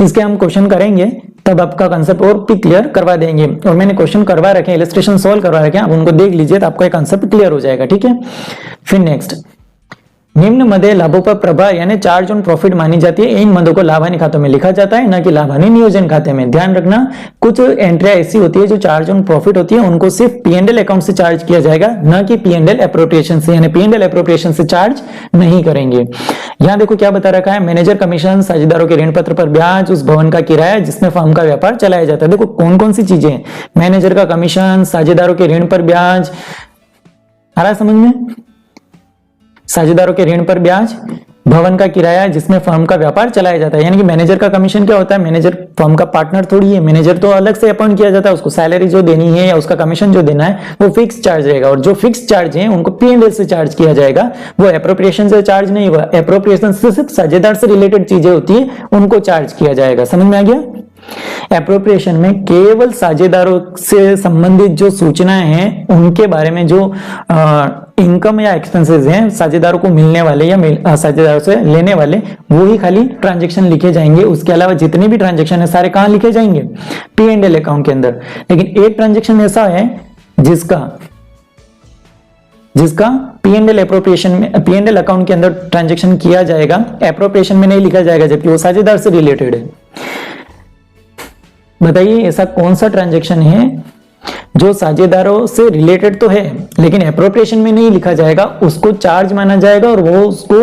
इसके हम क्वेश्चन करेंगे तब आपका कंसेप्ट और भी क्लियर करवा देंगे, और मैंने क्वेश्चन करवा रखे हैं, इलस्ट्रेशन सॉल्व करवा रखे हैं, आप उनको देख लीजिए तो आपको एक कंसेप्ट क्लियर हो जाएगा, ठीक है। फिर नेक्स्ट, निम्न मदे लाभों पर प्रभाव यानी चार्ज ऑन प्रॉफिट मानी जाती है, इन मदों को लाभ हानि खातों में लिखा जाता है, न कि लाभ हानि नियोजन खाते में। ध्यान रखना कुछ एंट्रियां ऐसी होती है जो चार्ज ऑन प्रॉफिट होती है, उनको सिर्फ P&L अकाउंट से चार्ज किया जाएगा, न कि P&L एप्रोप्रिएशन से, यानी P&L एप्रोप्रिएशन से चार्ज नहीं करेंगे। यहाँ देखो क्या बता रखा है, मैनेजर कमीशन, साझेदारों के ऋण पत्र पर ब्याज, उस भवन का किराया जिसमें फर्म का व्यापार चलाया जाता है। देखो कौन कौन सी चीजें, मैनेजर का कमीशन, साझेदारों के ऋण पर ब्याज, आ रहा है समझ में, साझेदारों के ऋण पर ब्याज, भवन का किराया जिसमें फर्म का व्यापार चलाया जाता है। यानी कि मैनेजर का कमीशन क्या होता है, मैनेजर फर्म का पार्टनर थोड़ी है, मैनेजर तो अलग से अपॉइंट किया जाता है, उसको सैलरी जो देनी है या उसका कमीशन जो देना है वो फिक्स चार्ज रहेगा, और जो फिक्स चार्ज है उनको P&L से चार्ज किया जाएगा, वो एप्रोप्रिएशन से चार्ज नहीं हुआ। एप्रोप्रिएशन से सिर्फ साझेदार से रिलेटेड चीजें होती है उनको चार्ज किया जाएगा। समझ में आ गया। एप्रोप्रिएशन में केवल साझेदारों से संबंधित जो सूचनाएं हैं उनके बारे में, जो इनकम या एक्सपेंसेस हैं साझेदारों को मिलने वाले या साझेदारों से लेने वाले, वो ही खाली ट्रांजैक्शन लिखे जाएंगे। उसके अलावा जितने भी ट्रांजैक्शन है सारे कहां लिखे जाएंगे, P&L अकाउंट के अंदर। लेकिन एक ट्रांजैक्शन ऐसा है जिसका P&L एप्रोप्रिएशन में, P&L अकाउंट के अंदर ट्रांजैक्शन किया जाएगा, एप्रोप्रिएशन में नहीं लिखा जाएगा, जबकि वो साझेदार से रिलेटेड है। बताइए ऐसा कौन सा ट्रांजैक्शन है जो साझेदारों से रिलेटेड तो है लेकिन एप्रोप्रिएशन में नहीं लिखा जाएगा, उसको चार्ज माना जाएगा और वो उसको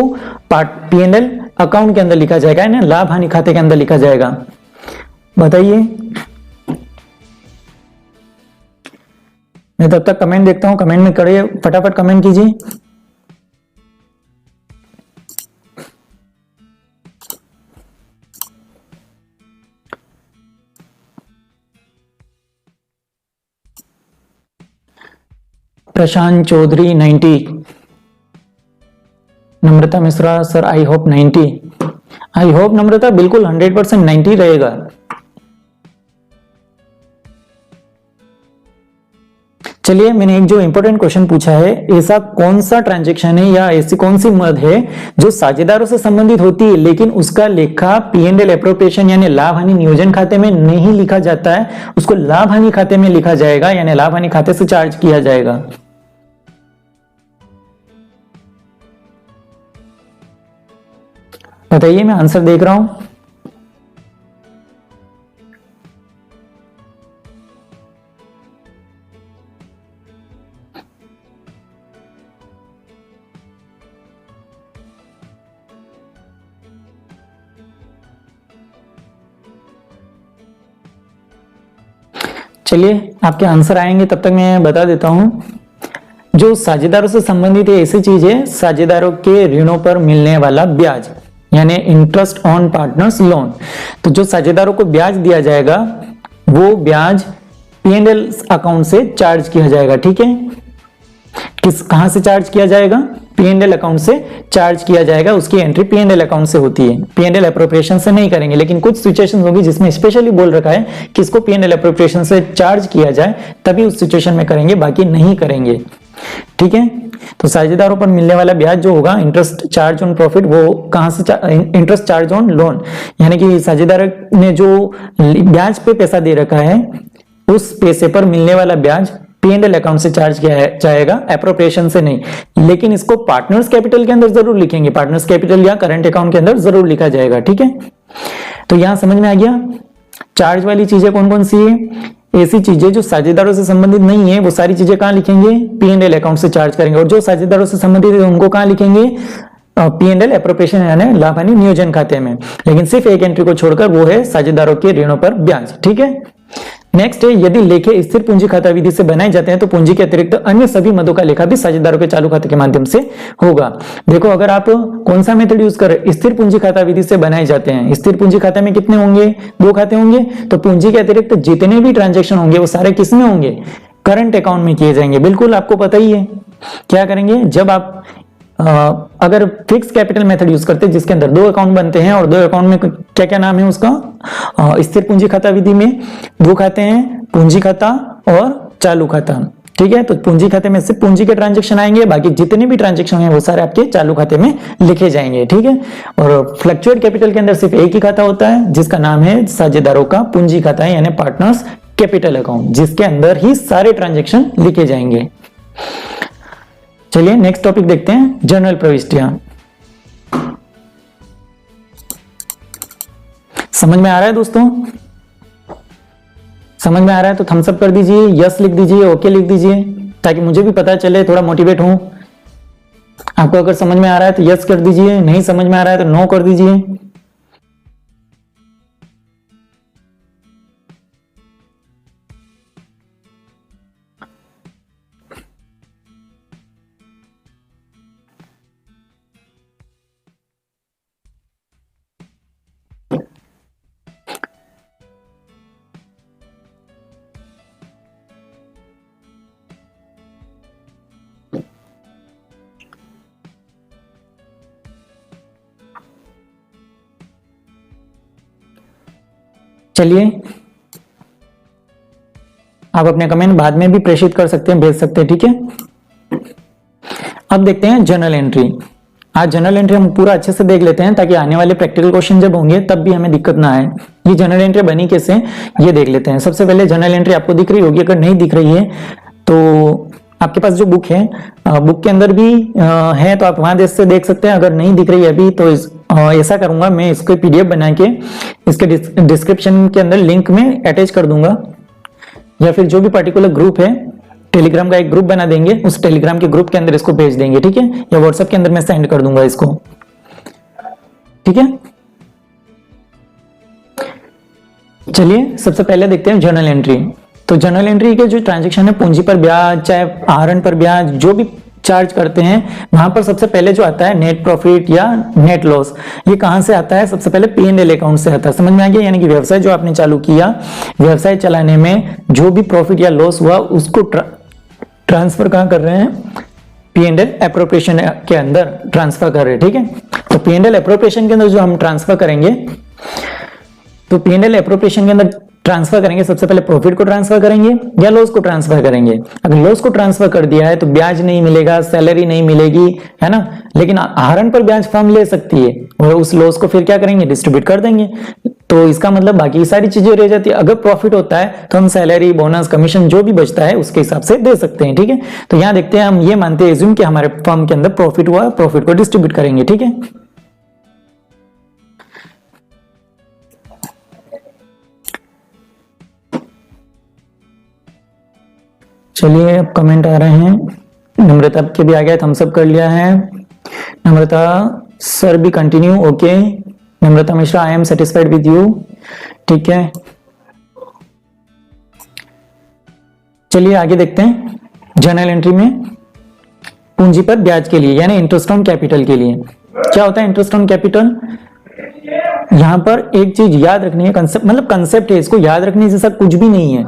P&L अकाउंट के अंदर लिखा जाएगा, ना लाभ हानि खाते के अंदर लिखा जाएगा। बताइए। मैं तब तक कमेंट देखता हूं, कमेंट में करिए, फटाफट कमेंट कीजिए। Prashant Chaudhary 90, Namrata Mishra sir I hope 90, I hope Namrata बिल्कुल 100% 90 रहेगा। चलिए, मैंने एक जो इंपॉर्टेंट क्वेश्चन पूछा है, ऐसा कौन सा ट्रांजैक्शन है या ऐसी कौन सी मद है जो साझेदारों से संबंधित होती है लेकिन उसका लेखा P&L एप्रोप्रिएशन यानी लाभ हानि नियोजन खाते में नहीं लिखा जाता है, उसको लाभ हानि खाते में लिखा जाएगा, यानी लाभ हानि खाते से चार्ज किया जाएगा। बताइए, मैं आंसर देख रहा हूं। चलिए, आपके आंसर आएंगे, तब तक मैं बता देता हूं। जो साझेदारों से संबंधित है ऐसी चीज है, साझेदारों के ऋणों पर मिलने वाला ब्याज यानी इंटरेस्ट ऑन पार्टनर्स लोन। तो जो साझेदारों को ब्याज दिया जाएगा वो ब्याज P&L अकाउंट से चार्ज किया जाएगा, ठीक है। कहां से चार्ज किया जाएगा, P&L अकाउंट से चार्ज किया जाएगा, उसकी एंट्री P&L अकाउंट से होती है, P&L एप्रोप्रिएशन से नहीं करेंगे। लेकिन कुछ सिचुएशन होगी जिसमें स्पेशली बोल रखा है कि इसको P&L एप्रोप्रिएशन से चार्ज किया जाए, तभी उस सिचुएशन में करेंगे, बाकी नहीं करेंगे, ठीक है। तो साझेदारों पर मिलने वाला ब्याज जो होगा, इंटरेस्ट चार्ज ऑन प्रॉफिट, वो कहां से, इंटरेस्ट चार्ज ऑन लोन, यानी कि साझेदार ने जो ब्याज पे पैसा दे रखा है उस पैसे पर मिलने वाला ब्याज P&L अकाउंट से चार्ज किया जाएगा, एप्रोप्रिएशन से नहीं। लेकिन इसको पार्टनर्स कैपिटल के अंदर जरूर लिखेंगे, पार्टनर्स कैपिटल या करंट अकाउंट के अंदर जरूर लिखा जाएगा, ठीक है। तो यहां समझ में आ गया चार्ज वाली चीजें कौन कौन सी है। ऐसी चीजें जो साझेदारों से संबंधित नहीं है वो सारी चीजें कहां लिखेंगे, P&L अकाउंट से चार्ज करेंगे, और जो साझेदारों से संबंधित है उनको कहां लिखेंगे, P&L एप्रोप्रिएशन यानी लाभ हानि नियोजन खाते में। लेकिन सिर्फ एक एंट्री को छोड़कर, वो है साझेदारों के ऋणों पर ब्याज, ठीक है। नेक्स्ट है, यदि लेखे स्थिर पूंजी खाता विधि से बनाए जाते हैं तो पूंजी के अतिरिक्त अन्य सभी मदों का लेखा भी साझेदारों के चालू खाते के माध्यम से होगा। देखो, अगर आप कौन सा मेथड यूज कर रहे हैं, स्थिर पूंजी खाता विधि से बनाए जाते हैं। स्थिर पूंजी खाते में कितने होंगे, 2 खाते होंगे, तो पूंजी के अतिरिक्त जितने भी ट्रांजेक्शन होंगे वो सारे किसमें होंगे, करंट अकाउंट में किए जाएंगे। बिल्कुल आपको पता ही है क्या करेंगे, जब आप अगर फिक्स कैपिटल मेथड यूज करते हैं जिसके अंदर 2 अकाउंट बनते हैं, और 2 अकाउंट में क्या क्या नाम है उसका, स्थिर पूंजी खाता विधि में 2 खाते हैं, पूंजी खाता और चालू खाता, ठीक है। तो पूंजी खाते में सिर्फ पूंजी के ट्रांजेक्शन आएंगे, बाकी जितने भी ट्रांजेक्शन हैं वो सारे आपके चालू खाते में लिखे जाएंगे, ठीक है। और फ्लक्चुएट कैपिटल के अंदर सिर्फ एक ही खाता होता है जिसका नाम है साझेदारों का पूंजी खाता है, यानी पार्टनर्स कैपिटल अकाउंट, जिसके अंदर ही सारे ट्रांजेक्शन लिखे जाएंगे। चलिए नेक्स्ट टॉपिक देखते हैं, जनरल प्रविष्टियां। समझ में आ रहा है दोस्तों, समझ में आ रहा है तो थम्स अप कर दीजिए, यस लिख दीजिए, ओके लिख दीजिए, ताकि मुझे भी पता चले, थोड़ा मोटिवेट हूं। आपको अगर समझ में आ रहा है तो यस कर दीजिए, नहीं समझ में आ रहा है तो नो कर दीजिए। चलिए, आप अपने कमेंट बाद में भी प्रेषित कर सकते हैं, भेज सकते हैं, ठीक है। अब देखते हैं जनरल एंट्री। आज जनरल एंट्री हम पूरा अच्छे से देख लेते हैं ताकि आने वाले प्रैक्टिकल क्वेश्चन जब होंगे तब भी हमें दिक्कत ना आए। ये जनरल एंट्री बनी कैसे, ये देख लेते हैं। सबसे पहले जनरल एंट्री आपको दिख रही होगी, अगर नहीं दिख रही है तो आपके पास जो बुक है, बुक के अंदर भी है तो आप वहां से देख सकते हैं। अगर नहीं दिख रही है अभी तो ऐसा करूंगा, मैं इसको PDF बना के इसके डिस्क्रिप्शन के अंदर लिंक में अटैच कर दूंगा, या फिर जो भी पर्टिकुलर ग्रुप है, टेलीग्राम का एक ग्रुप बना देंगे, उस टेलीग्राम के ग्रुप के अंदर इसको भेज देंगे, ठीक है, या व्हाट्सएप के अंदर मैं सेंड कर दूंगा इसको, ठीक है। चलिए सबसे पहले देखते हैं जनरल एंट्री। तो जनरल एंट्री के जो ट्रांजैक्शन है, पूंजी पर ब्याज, चाहे आहरण पर ब्याज, जो भी चार्ज करते हैं, वहां पर सबसे पहले जो आता है नेट प्रॉफिट या नेट लॉस। ये कहां से आता है, सबसे पहले P&L अकाउंट से आता है। समझ में आ गया, यानी कि व्यवसाय जो आपने चालू किया, व्यवसाय चलाने में जो भी प्रॉफिट या लॉस हुआ उसको ट्रांसफर कहां कर रहे हैं, P&L एप्रोप्रिएशन के अंदर ट्रांसफर कर रहे हैं, ठीक है। तो P&L एप्रोप्रिएशन के अंदर जो हम ट्रांसफर करेंगे, तो P&L एप्रोप्रिएशन के अंदर ट्रांसफर करेंगे, सबसे पहले प्रॉफिट को ट्रांसफर करेंगे या लॉस को ट्रांसफर करेंगे। अगर लॉस को ट्रांसफर कर दिया है तो ब्याज नहीं मिलेगा, सैलरी नहीं मिलेगी, है ना। लेकिन आहरण पर ब्याज फर्म ले सकती है, और उस लॉस को फिर क्या करेंगे, डिस्ट्रीब्यूट कर देंगे। तो इसका मतलब बाकी सारी चीजें रह जाती है। अगर प्रॉफिट होता है तो हम सैलरी, बोनस, कमीशन जो भी बचता है उसके हिसाब से दे सकते हैं, ठीक है। तो यहाँ देखते हैं, हम ये मानते हैं एज्यूम कि हमारे फर्म के अंदर प्रॉफिट हुआ, प्रॉफिट को डिस्ट्रीब्यूट करेंगे, ठीक है। चलिए अब कमेंट आ रहे हैं। नम्रता के भी आ गया, थम्स अप कर लिया है। नम्रता सर भी continue, okay. Namrata Mishra, I am satisfied with you, ठीक है। चलिए आगे देखते हैं। जनरल एंट्री में पूंजी पर ब्याज के लिए, यानी इंटरेस्ट ऑन कैपिटल के लिए क्या होता है, इंटरेस्ट ऑन कैपिटल। यहां पर एक चीज याद रखनी है, कंसेप्ट मतलब कंसेप्ट है, इसको याद रखने जैसा कुछ भी नहीं है।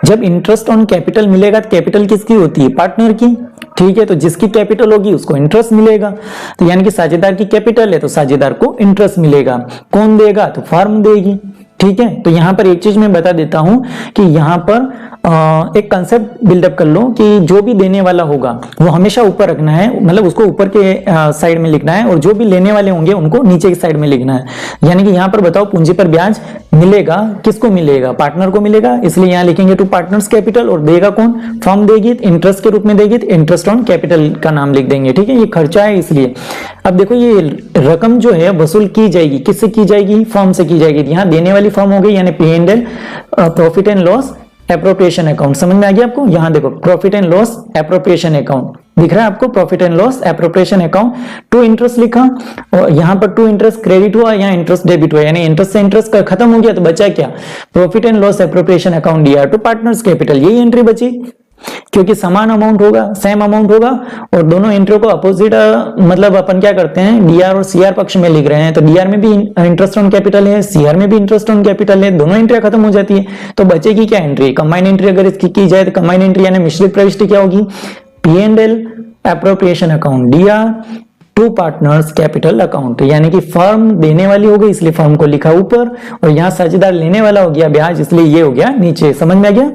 जब इंटरेस्ट ऑन कैपिटल मिलेगा तो कैपिटल किसकी होती है, पार्टनर की, ठीक है। तो जिसकी कैपिटल होगी उसको इंटरेस्ट मिलेगा। तो यानी कि साझेदार की कैपिटल है तो साझेदार को इंटरेस्ट मिलेगा। कौन देगा, तो फर्म देगी, ठीक है। तो यहां पर एक चीज मैं बता देता हूं कि यहां पर एक कंसेप्ट बिल्डअप कर लो कि जो भी देने वाला होगा वो हमेशा ऊपर रखना है, मतलब उसको ऊपर के साइड में लिखना है, और जो भी लेने वाले होंगे उनको नीचे की साइड में लिखना है। यानी कि यहाँ पर बताओ पूंजी पर ब्याज मिलेगा, किसको मिलेगा? पार्टनर को मिलेगा, इसलिए यहाँ लिखेंगे टू पार्टनर्स कैपिटल। और देगा कौन? फर्म देगी, इंटरेस्ट के रूप में देगी, इंटरेस्ट ऑन कैपिटल का नाम लिख देंगे। ठीक है, ये खर्चा है इसलिए। अब देखो ये रकम जो है वसूल की जाएगी, किससे की जाएगी? फर्म से की जाएगी। यहाँ देने वाली फर्म हो गई, यानी P&L, profit and loss appropriation account. समझ में आ गया आपको? यहाँ देखो profit and loss appropriation account दिख रहा है आपको, profit and loss appropriation account. To interest लिखा, और यहाँ पर टू इंटरेस्ट क्रेडिट हुआ, यहाँ इंटरेस्ट डेबिट हुआ, यानी इंटरेस्ट से इंटरेस्ट खत्म हो गया, तो बचा क्या? Profit and loss appropriation account दिया टू पार्टनर्स कैपिटल। यही एंट्री बची, क्योंकि समान अमाउंट होगा, सेम अमाउंट होगा, और दोनों एंट्री को अपोजिट, मतलब अपन क्या करते हैं, डीआर और सीआर पक्ष में लिख रहे हैं, तो डीआर में भी इंटरेस्ट ऑन कैपिटल है, सीआर में भी इंटरेस्ट ऑन कैपिटल है, दोनों एंट्री खत्म हो जाती है। तो बचेगी क्या एंट्री? कंबाइंड एंट्री अगर इसकी की जाए तो कंबाइंड एंट्री यानी मिश्रित प्रविष्टि क्या होगी? P&L appropriation account DR to partners capital account, यानी कि फर्म देने वाली हो गई इसलिए फर्म को लिखा ऊपर, और यहाँ साझेदार लेने वाला हो गया ब्याज, इसलिए ये हो गया नीचे। समझ में आ गया?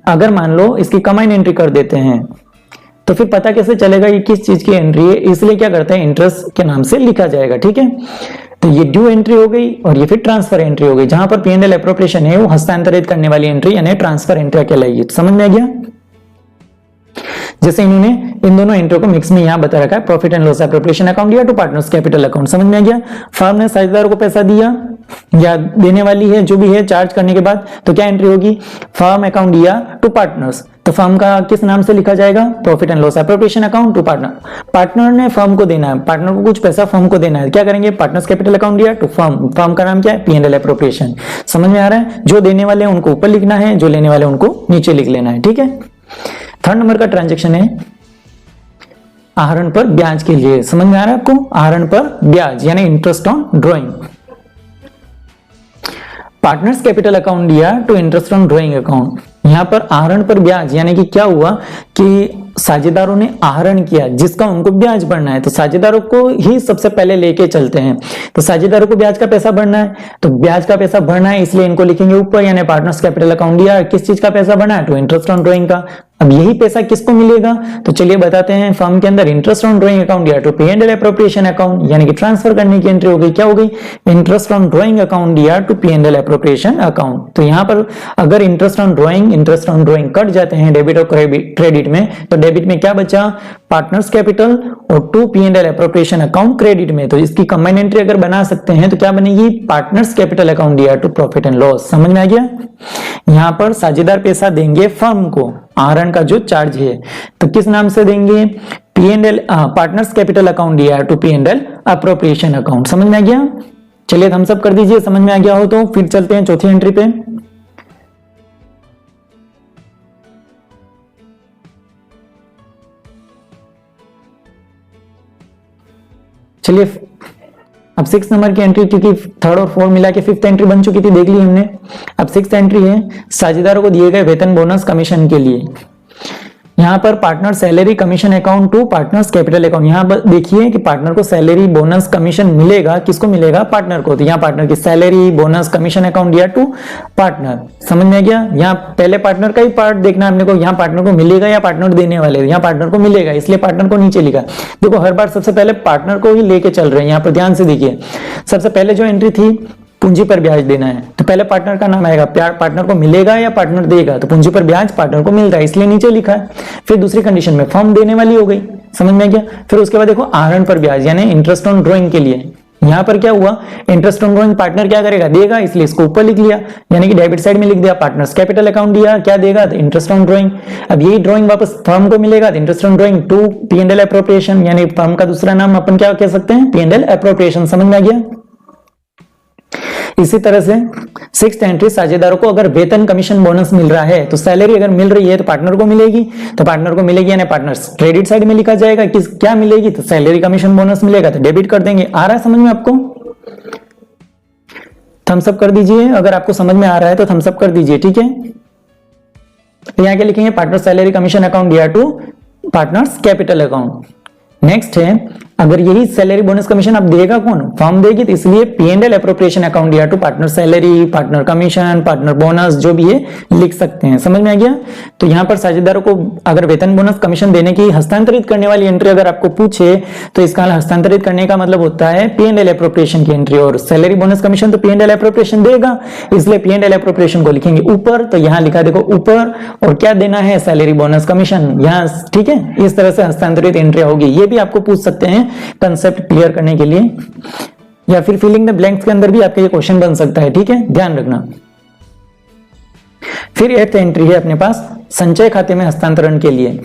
अगर मान लो इसकी कंबाइंड एंट्री कर देते हैं तो फिर पता कैसे चलेगा ये किस चीज की एंट्री है? इसलिए क्या करते हैं, इंटरेस्ट के नाम से लिखा जाएगा। ठीक है, तो ये ड्यू एंट्री हो गई, और ये फिर ट्रांसफर एंट्री हो गई। जहां पर P&L एप्रोप्रिएशन है वो हस्तांतरित करने वाली एंट्री यानी ट्रांसफर एंट्री कहलाएगी। समझ में आ गया? जैसे इन्होंने इन दोनों एंट्री को मिक्स में यहां बता रखा है, profit and loss appropriation account दिया टू पार्टनर्स कैपिटल अकाउंट। समझ में आ गया? फर्म ने साझेदार को पैसा दिया या देने वाली है, जो भी है, चार्ज करने के बाद तो क्या एंट्री होगी? फर्म अकाउंट दिया टू पार्टनर्स, तो फर्म का किस नाम से लिखा जाएगा? Profit and loss appropriation account to partner. Partner ने फर्म को देना है, पार्टनर को कुछ पैसा फर्म को देना है, क्या करेंगे? पार्टनर्स कैपिटल अकाउंट दिया टू फर्म, फर्म का नाम क्या है? P&L appropriation. समझ में आ रहा है? जो देने वाले हैं उनको ऊपर लिखना है, जो लेने वाले उनको नीचे लिख लेना है। ठीक है, थर्ड नंबर का ट्रांजेक्शन है आहरण पर ब्याज के लिए। समझ में आ रहा है आपको? आहरण पर ब्याज यानी interest on drawing. Partners capital account दिया to interest on drawing account. यहां पर आहरण पर ब्याज यानी कि क्या हुआ कि साझेदारों ने आहरण किया जिसका उनको ब्याज भरना है, तो साझेदारों को ही सबसे पहले लेके चलते हैं। तो साझेदारों को ब्याज का पैसा भरना है, तो ब्याज का पैसा भरना है इसलिए इनको लिखेंगे ऊपर, यानी पार्टनर्स कैपिटल अकाउंट दिया, किस चीज का पैसा भरना है? टू इंटरेस्ट ऑन ड्रॉइंग का। अब यही पैसा किसको मिलेगा? तो चलिए बताते हैं। फर्म के अंदर इंटरेस्ट ऑन ड्रॉइंग अकाउंट दिया टू P&L एप्रोप्रिएशन अकाउंट, यानी कि ट्रांसफर करने की एंट्री हो गई। क्या हो गई? इंटरेस्ट ऑन ड्रॉइंग अकाउंट दिया टू P&L एप्रोप्रिएशन अकाउंट। तो यहाँ पर अगर इंटरेस्ट ऑन ड्रॉइंग कट जाते हैं डेबिट और क्रेडिट में, तो डेबिट में क्या बचा? पार्टनर्स कैपिटल, और to P&L appropriation account credit में। तो इसकी कंबाइंड एंट्री अगर बना सकते हैं तो क्या बनेगी? पार्टनर्स कैपिटल अकाउंट दिया टू प्रॉफिट एंड लॉस। समझ में आ गया? यहां पर साझेदार पैसा देंगे फर्म को, आहरण का जो चार्ज है, तो किस नाम से देंगे? P&L पार्टनर्स कैपिटल अकाउंट दिया टू P&L एप्रोप्रिएशन अकाउंट। समझ में आ गया? चलिए हम सब कर दीजिए, समझ में आ गया हो तो फिर चलते हैं चौथी एंट्री पे। चलिए अब 6 नंबर की एंट्री, क्योंकि थर्ड और फोर्थ मिला के 5th एंट्री बन चुकी थी, देख ली हमने। अब 6th एंट्री है साझेदारों को दिए गए वेतन बोनस कमीशन के लिए। यहाँ पर partner salary commission account to partners capital account. यहाँ पर देखिए कि पार्टनर को सैलरी बोनस कमीशन मिलेगा, किसको मिलेगा? पार्टनर को। तो यहाँ पार्टनर की सैलरी बोनस कमीशन अकाउंट दिया टू पार्टनर। समझ में आ गया? यहाँ पहले पार्टनर का ही पार्ट देखना है अपने को, यहाँ पार्टनर को मिलेगा या पार्टनर देने वाले? यहाँ पार्टनर को मिलेगा इसलिए पार्टनर को नीचे लिखा। देखो हर बार सबसे पहले पार्टनर को ही लेके चल रहे हैं, यहाँ पर ध्यान से देखिए। सबसे पहले जो एंट्री थी पूंजी पर ब्याज देना है, तो पहले पार्टनर का नाम आएगा, पार्टनर को मिलेगा या पार्टनर देगा? तो पूंजी पर ब्याज पार्टनर को मिल रहा है इसलिए नीचे लिखा है। फिर दूसरी कंडीशन में फर्म देने वाली हो गई। समझ में गया? फिर उसके बाद देखो आहरण पर ब्याज यानी इंटरेस्ट ऑन ड्रॉइंग के लिए। यहाँ पर क्या हुआ? इंटरेस्ट ऑन ड्रॉइंग पार्टनर क्या करेगा? देगा, इसलिए इसको ऊपर लिख लिया, यानी कि डेबिट साइड में लिख दिया। पार्टनर्स कैपिटल अकाउंट दिया, क्या देगा? तो इंटरेस्ट ऑन ड्रॉइंग। अब यही ड्रॉइंग वापस फर्म को मिलेगा, तो interest on drawing to P&L appropriation, यानी फर्म का दूसरा नाम अपन क्या कह सकते हैं? P&L appropriation. समझ में आ गया? इसी तरह से 6th एंट्री साझेदारों को अगर वेतन कमीशन बोनस मिल रहा है, तो सैलरी अगर मिल रही है तो पार्टनर को मिलेगी, तो पार्टनर को मिलेगी यानी पार्टनर्स क्रेडिट साइड में लिखा जाएगा। किस क्या मिलेगी? तो सैलरी कमीशन बोनस मिलेगा, तो डेबिट कर देंगे। आ रहा है समझ में आपको? थम्स अप कर दीजिए अगर आपको समझ में आ रहा है, तो थम्स अप कर दीजिए। ठीक है, तो यहाँ क्या लिखेंगे? पार्टनर सैलरी कमीशन अकाउंट दिया to partners capital account. Next है अगर यही सैलरी बोनस कमीशन अब देगा कौन, फर्म देगी, तो इसलिए P&L एप्रोप्रिएशन अकाउंट दिया to partner salary, partner commission, partner bonus जो भी है लिख सकते हैं। समझ में आ गया। तो यहाँ पर साझेदारों को अगर वेतन बोनस कमीशन देने की हस्तांतरित करने वाली एंट्री अगर आपको पूछे तो इसका हस्तांतरित करने का मतलब होता है P&L एप्रोप्रिएशन की एंट्री, और सैलरी बोनस कमीशन तो P&L एप्रोप्रिएशन देगा, इसलिए P&L एप्रोप्रिएशन को लिखेंगे ऊपर। तो यहाँ लिखा देखो ऊपर, और क्या देना है, सैलरी बोनस कमीशन यहाँ, ठीक है। इस तरह से हस्तांतरित एंट्री होगी। ये भी आपको पूछ सकते हैं कंसेप्ट क्लियर करने के लिए, या फिर फिलिंग द ब्लैंक्स के अंदर भी आपका ये क्वेश्चन बन सकता है, ठीक है, ध्यान रखना। फिर 8th एंट्री है अपने पास संचय खाते में हस्तांतरण के लिए।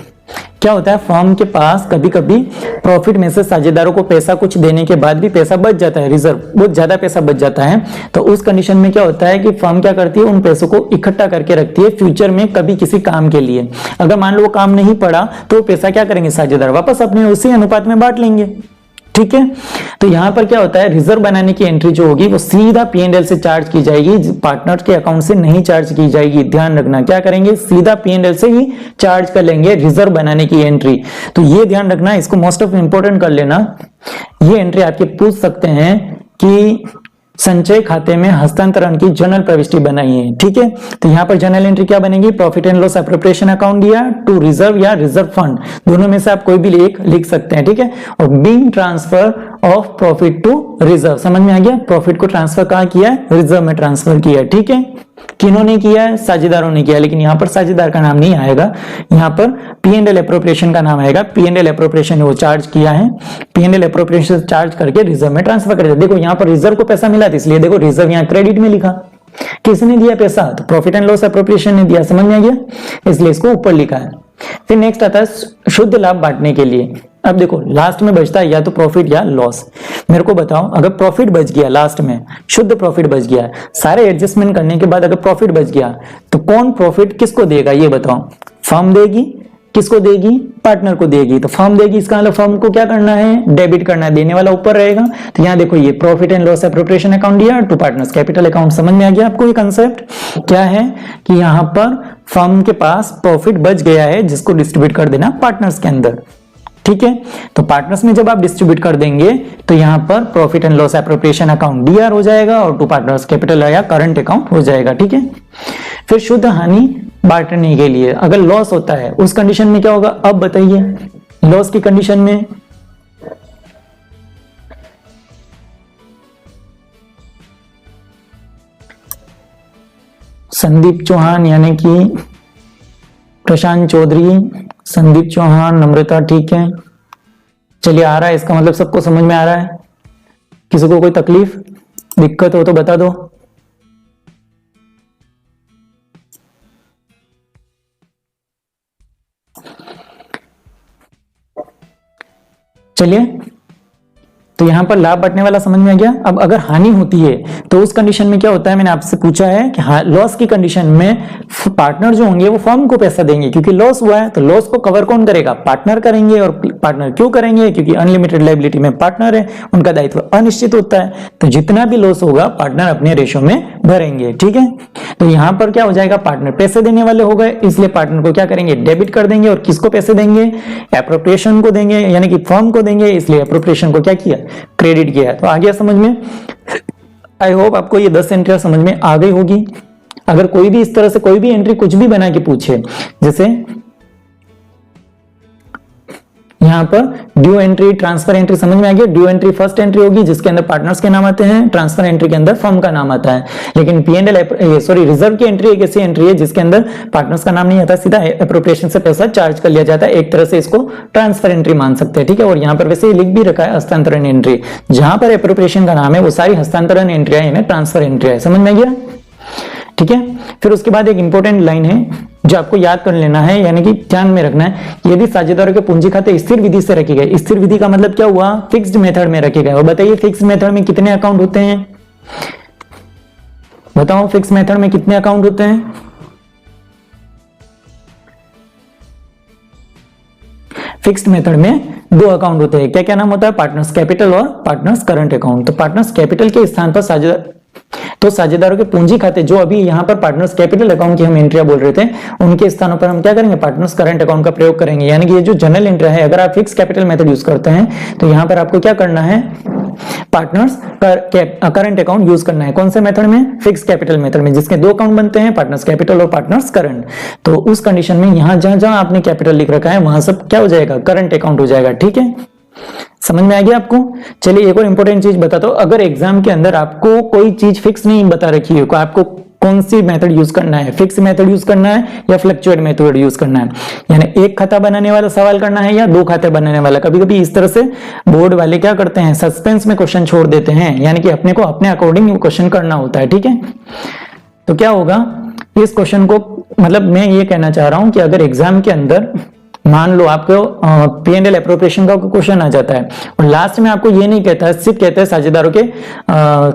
क्या होता है, फर्म के पास कभी कभी प्रॉफिट में से साझेदारों को पैसा कुछ देने के बाद भी पैसा बच जाता है, रिजर्व बहुत ज्यादा पैसा बच जाता है। तो उस कंडीशन में क्या होता है कि फर्म क्या करती है, उन पैसों को इकट्ठा करके रखती है फ्यूचर में कभी किसी काम के लिए। अगर मान लो वो काम नहीं पड़ा तो पैसा क्या करेंगे, साझेदार वापस अपने उसी अनुपात में बांट लेंगे, ठीक है। तो यहां पर क्या होता है, रिजर्व बनाने की एंट्री जो होगी वो सीधा P&L से चार्ज की जाएगी, पार्टनर के अकाउंट से नहीं चार्ज की जाएगी। ध्यान रखना, क्या करेंगे, सीधा P&L से ही चार्ज कर लेंगे रिजर्व बनाने की एंट्री। तो ये ध्यान रखना, इसको मोस्ट ऑफ इंपोर्टेंट कर लेना। ये एंट्री आपके पूछ सकते हैं कि संचय खाते में हस्तांतरण की जनरल प्रविष्टि बनाई है, ठीक है। तो यहाँ पर जनरल एंट्री क्या बनेगी, profit and loss appropriation account दिया टू रिजर्व या रिजर्व फंड, दोनों में से आप कोई भी एक लिख सकते हैं, ठीक है। और being transfer of profit to reserve, समझ में आ गया, प्रॉफिट को ट्रांसफर कहाँ किया है, रिजर्व में ट्रांसफर किया है, ठीक है। किन्होंने किया है, साझेदारों ने किया, लेकिन यहाँ पर साझेदार का नाम नहीं आएगा, यहाँ पर P&L एप्रोप्रिएशन का नाम आएगा। P&L एप्रोप्रिएशन वो चार्ज किया है, P&L एप्रोप्रिएशन चार्ज करके रिजर्व में ट्रांसफर कर दिया। देखो यहाँ पर रिजर्व को पैसा मिला था, इसलिए देखो रिजर्व यहाँ क्रेडिट में लिखा। किसने दिया पैसा, तो प्रॉफिट एंड लॉस एप्रोप्रिएशन ने दिया, समझ में आ गया, इसलिए इसको ऊपर लिखा है। फिर नेक्स्ट आता है शुद्ध लाभ बांटने के लिए। अब देखो लास्ट में बचता है या तो प्रॉफिट या लॉस। मेरे को बताओ, अगर प्रॉफिट बच गया, लास्ट में शुद्ध प्रॉफिट बच गया, सारे एडजस्टमेंट करने के बाद अगर प्रॉफिट बच गया, तो कौन प्रॉफिट किसको देगा, ये बताओ। फर्म देगी, किसको देगी, पार्टनर को देगी। तो फर्म देगी, इसका मतलब फर्म को क्या करना है, डेबिट करना है, देने वाला ऊपर रहेगा। तो यहाँ देखो ये profit and loss appropriation account दिया टू पार्टनर्स कैपिटल अकाउंट। समझ में आ गया आपको ये कंसेप्ट क्या है, कि यहाँ पर फर्म के पास प्रॉफिट बच गया है जिसको डिस्ट्रीब्यूट कर देना पार्टनर्स के अंदर, ठीक है। तो पार्टनर्स में जब आप डिस्ट्रीब्यूट कर देंगे तो यहाँ पर profit and loss appropriation account DR हो जाएगा और टू पार्टनर्स कैपिटल या करंट अकाउंट हो जाएगा, ठीक है। फिर शुद्ध हानि बांटने के लिए, अगर लॉस होता है उस कंडीशन में क्या होगा, अब बताइए। लॉस की कंडीशन में संदीप चौहान यानी कि प्रशांत चौधरी, संदीप चौहान, नम्रता, ठीक है। चलिए आ रहा है, इसका मतलब सबको समझ में आ रहा है। किसी को कोई तकलीफ दिक्कत हो तो बता दो। चलिए, तो यहां पर लाभ बंटने वाला समझ में आ गया। अब अगर हानि होती है तो उस कंडीशन में क्या होता है, मैंने आपसे पूछा है कि लॉस की कंडीशन में पार्टनर जो होंगे वो फर्म को पैसा देंगे, क्योंकि लॉस हुआ है। तो लॉस को कवर कौन करेगा, पार्टनर करेंगे। और पार्टनर क्यों करेंगे, क्योंकि अनलिमिटेड लायबिलिटी में पार्टनर है, उनका दायित्व अनिश्चित होता है। तो जितना भी लॉस होगा पार्टनर अपने रेशो में भरेंगे, ठीक है। तो यहां पर क्या हो जाएगा, पार्टनर पैसे देने वाले हो गए, इसलिए पार्टनर को क्या करेंगे, डेबिट कर देंगे। और किसको पैसे देंगे, एप्रोप्रिएशन को देंगे, यानी कि फर्म को देंगे, इसलिए एप्रोप्रिएशन को क्या किया, क्रेडिट किया। तो आ गया समझ में। आई होप आपको ये 10 एंट्रियां समझ में आ गई होगी। अगर कोई भी इस तरह से कोई भी एंट्री कुछ भी बना के पूछे, जैसे यहां पर ड्यू एंट्री, ट्रांसफर एंट्री, समझ में आ गया। ड्यू एंट्री फर्स्ट एंट्री होगी जिसके अंदर पार्टनर्स के नाम आते हैं, ट्रांसफर एंट्री के अंदर फर्म का नाम आता है। लेकिन रिजर्व की एंट्री एक ऐसी एंट्री है जिसके अंदर पार्टनर्स का नाम नहीं आता, सीधा एप्रोप्रिएशन से पैसा चार्ज कर लिया जाता है। एक तरह से इसको ट्रांसफर एंट्री मान सकते हैं, ठीक है। और यहाँ पर वैसे लिख भी रखा है हस्तांतरण एंट्री, जहां पर एप्रोप्रिएशन का नाम है वो सारी हस्तांतरण एंट्रियां यानी ट्रांसफर एंट्री है, समझ में आ गया, ठीक है। फिर उसके बाद एक इंपॉर्टेंट लाइन है जो आपको याद कर लेना है, यानी कि ध्यान में रखना है, यदि साझेदारों के पूंजी खाते स्थिर विधि से रखे गए। स्थिर विधि का मतलब क्या हुआ, फिक्स्ड मेथड में रखे गए। और बताइए फिक्स्ड मेथड में कितने अकाउंट होते हैं, बताओ फिक्स्ड मेथड में कितने अकाउंट होते हैं। फिक्स्ड मेथड में 2 अकाउंट होते हैं। क्या क्या नाम होता है, पार्टनर्स कैपिटल और पार्टनर्स करंट अकाउंट। तो पार्टनर्स कैपिटल के स्थान पर साझेदार तो साझेदारों के पूंजी खाते जो अभी यहाँ पर पार्टनर्स कैपिटल अकाउंट की हम एंट्रिया बोल रहे थे, उनके स्थानों पर हम क्या करेंगे, पार्टनर्स करंट अकाउंट का प्रयोग करेंगे। यानी कि ये जो जनरल एंट्री है, अगर आप फिक्स कैपिटल मेथड यूज करते हैं तो यहाँ पर आपको क्या करना है, पार्टनर्स करंट अकाउंट यूज करना है। कौन से मेथड में, फिक्स कैपिटल मेथड में, जिसके दो अकाउंट बनते हैं, पार्टनर्स कैपिटल और पार्टनर्स करंट। तो उस कंडीशन में यहां जहां जहां आपने कैपिटल लिख रखा है वहां सब क्या हो जाएगा, करंट अकाउंट हो जाएगा। ठीक है, समझ में आ गया आपको। चलिए एक और इंपॉर्टेंट चीज बताता हूं, अगर एग्जाम के अंदर आपको कोई चीज फिक्स नहीं बता रखी है, आपको कौन सी मेथड यूज करना है, फिक्स मेथड यूज करना है या फ्लक्चुएट मेथड यूज करना है, यानी एक खाता बनाने वाला सवाल करना है या दो खाते बनाने वाला। कभी कभी इस तरह से बोर्ड वाले क्या करते हैं, सस्पेंस में क्वेश्चन छोड़ देते हैं, यानी कि अपने को अपने अकॉर्डिंग क्वेश्चन करना होता है। ठीक है, तो क्या होगा इस क्वेश्चन को, मतलब मैं ये कहना चाह रहा हूं कि अगर एग्जाम के अंदर मान लो आपको P&L एप्रोप्रिएशन का क्वेश्चन आ जाता है और लास्ट में आपको ये नहीं कहता है, सिर्फ कहता है साझेदारों के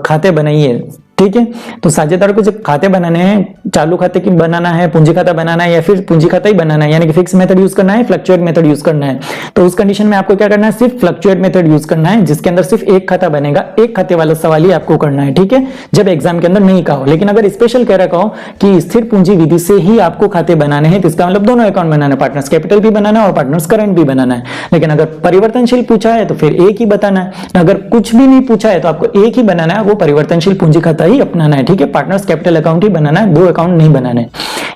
खाते बनाइए। ठीक है, तो साझेदारों को जब खाते बनाने हैं, चालू खाते की बनाना है, पूंजी खाता बनाना है या फिर पूंजी खाता ही बनाना है, यानी कि फिक्स मेथड यूज करना है, फ्लक्चुएट मेथड यूज करना है, तो उस कंडीशन में आपको क्या करना है, सिर्फ फ्लक्चुएट मेथड यूज करना है, जिसके अंदर सिर्फ एक खाता बनेगा, एक खाते वाला सवाल ही आपको करना है। ठीक है, जब एग्जाम के अंदर नहीं कहा हो। लेकिन अगर स्पेशल कह रखा हो कि स्थिर पूंजी विधि से ही आपको खाते बनाने हैं, तो इसका मतलब दोनों अकाउंट बनाना है, पार्टनर्स कैपिटल भी बनाना है और पार्टनर्स करंट भी बनाना है। लेकिन अगर परिवर्तनशील पूछा है तो फिर एक ही बताना है, अगर कुछ भी नहीं पूछा है तो आपको एक ही बनाना है, वो परिवर्तनशील पूंजी खाता ही अपनाना है। ठीक है, पार्टनर्स कैपिटल अकाउंट ही बनाना है, दो अकाउंट नहीं बनाने,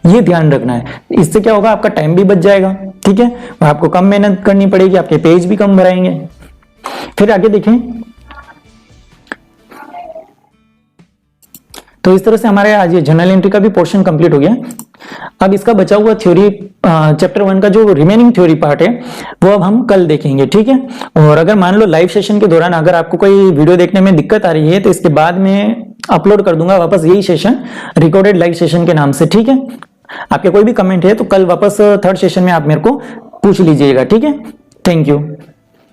ये ध्यान रखना है। इससे क्या होगा, आपका टाइम भी बच जाएगा। ठीक है, आपको कम मेहनत करनी पड़ेगी, आपके पेज भी कम भराएंगे। फिर आगे देखें, तो इस तरह से हमारे आज ये जनरल एंट्री का भी पोर्शन कंप्लीट हो गया। अब इसका बचा हुआ थ्योरी चैप्टर 1 का जो रिमेनिंग थ्योरी पार्ट है वो अब हम कल देखेंगे। ठीक है, और अगर मान लो लाइव सेशन के दौरान अगर आपको कोई वीडियो देखने में दिक्कत आ रही है तो इसके बाद में अपलोड कर दूंगा वापस यही सेशन रिकॉर्डेड लाइव सेशन के नाम से। ठीक है, आपके कोई भी कमेंट है तो कल वापस थर्ड सेशन में आप मेरे को पूछ लीजिएगा। ठीक है, थैंक यू।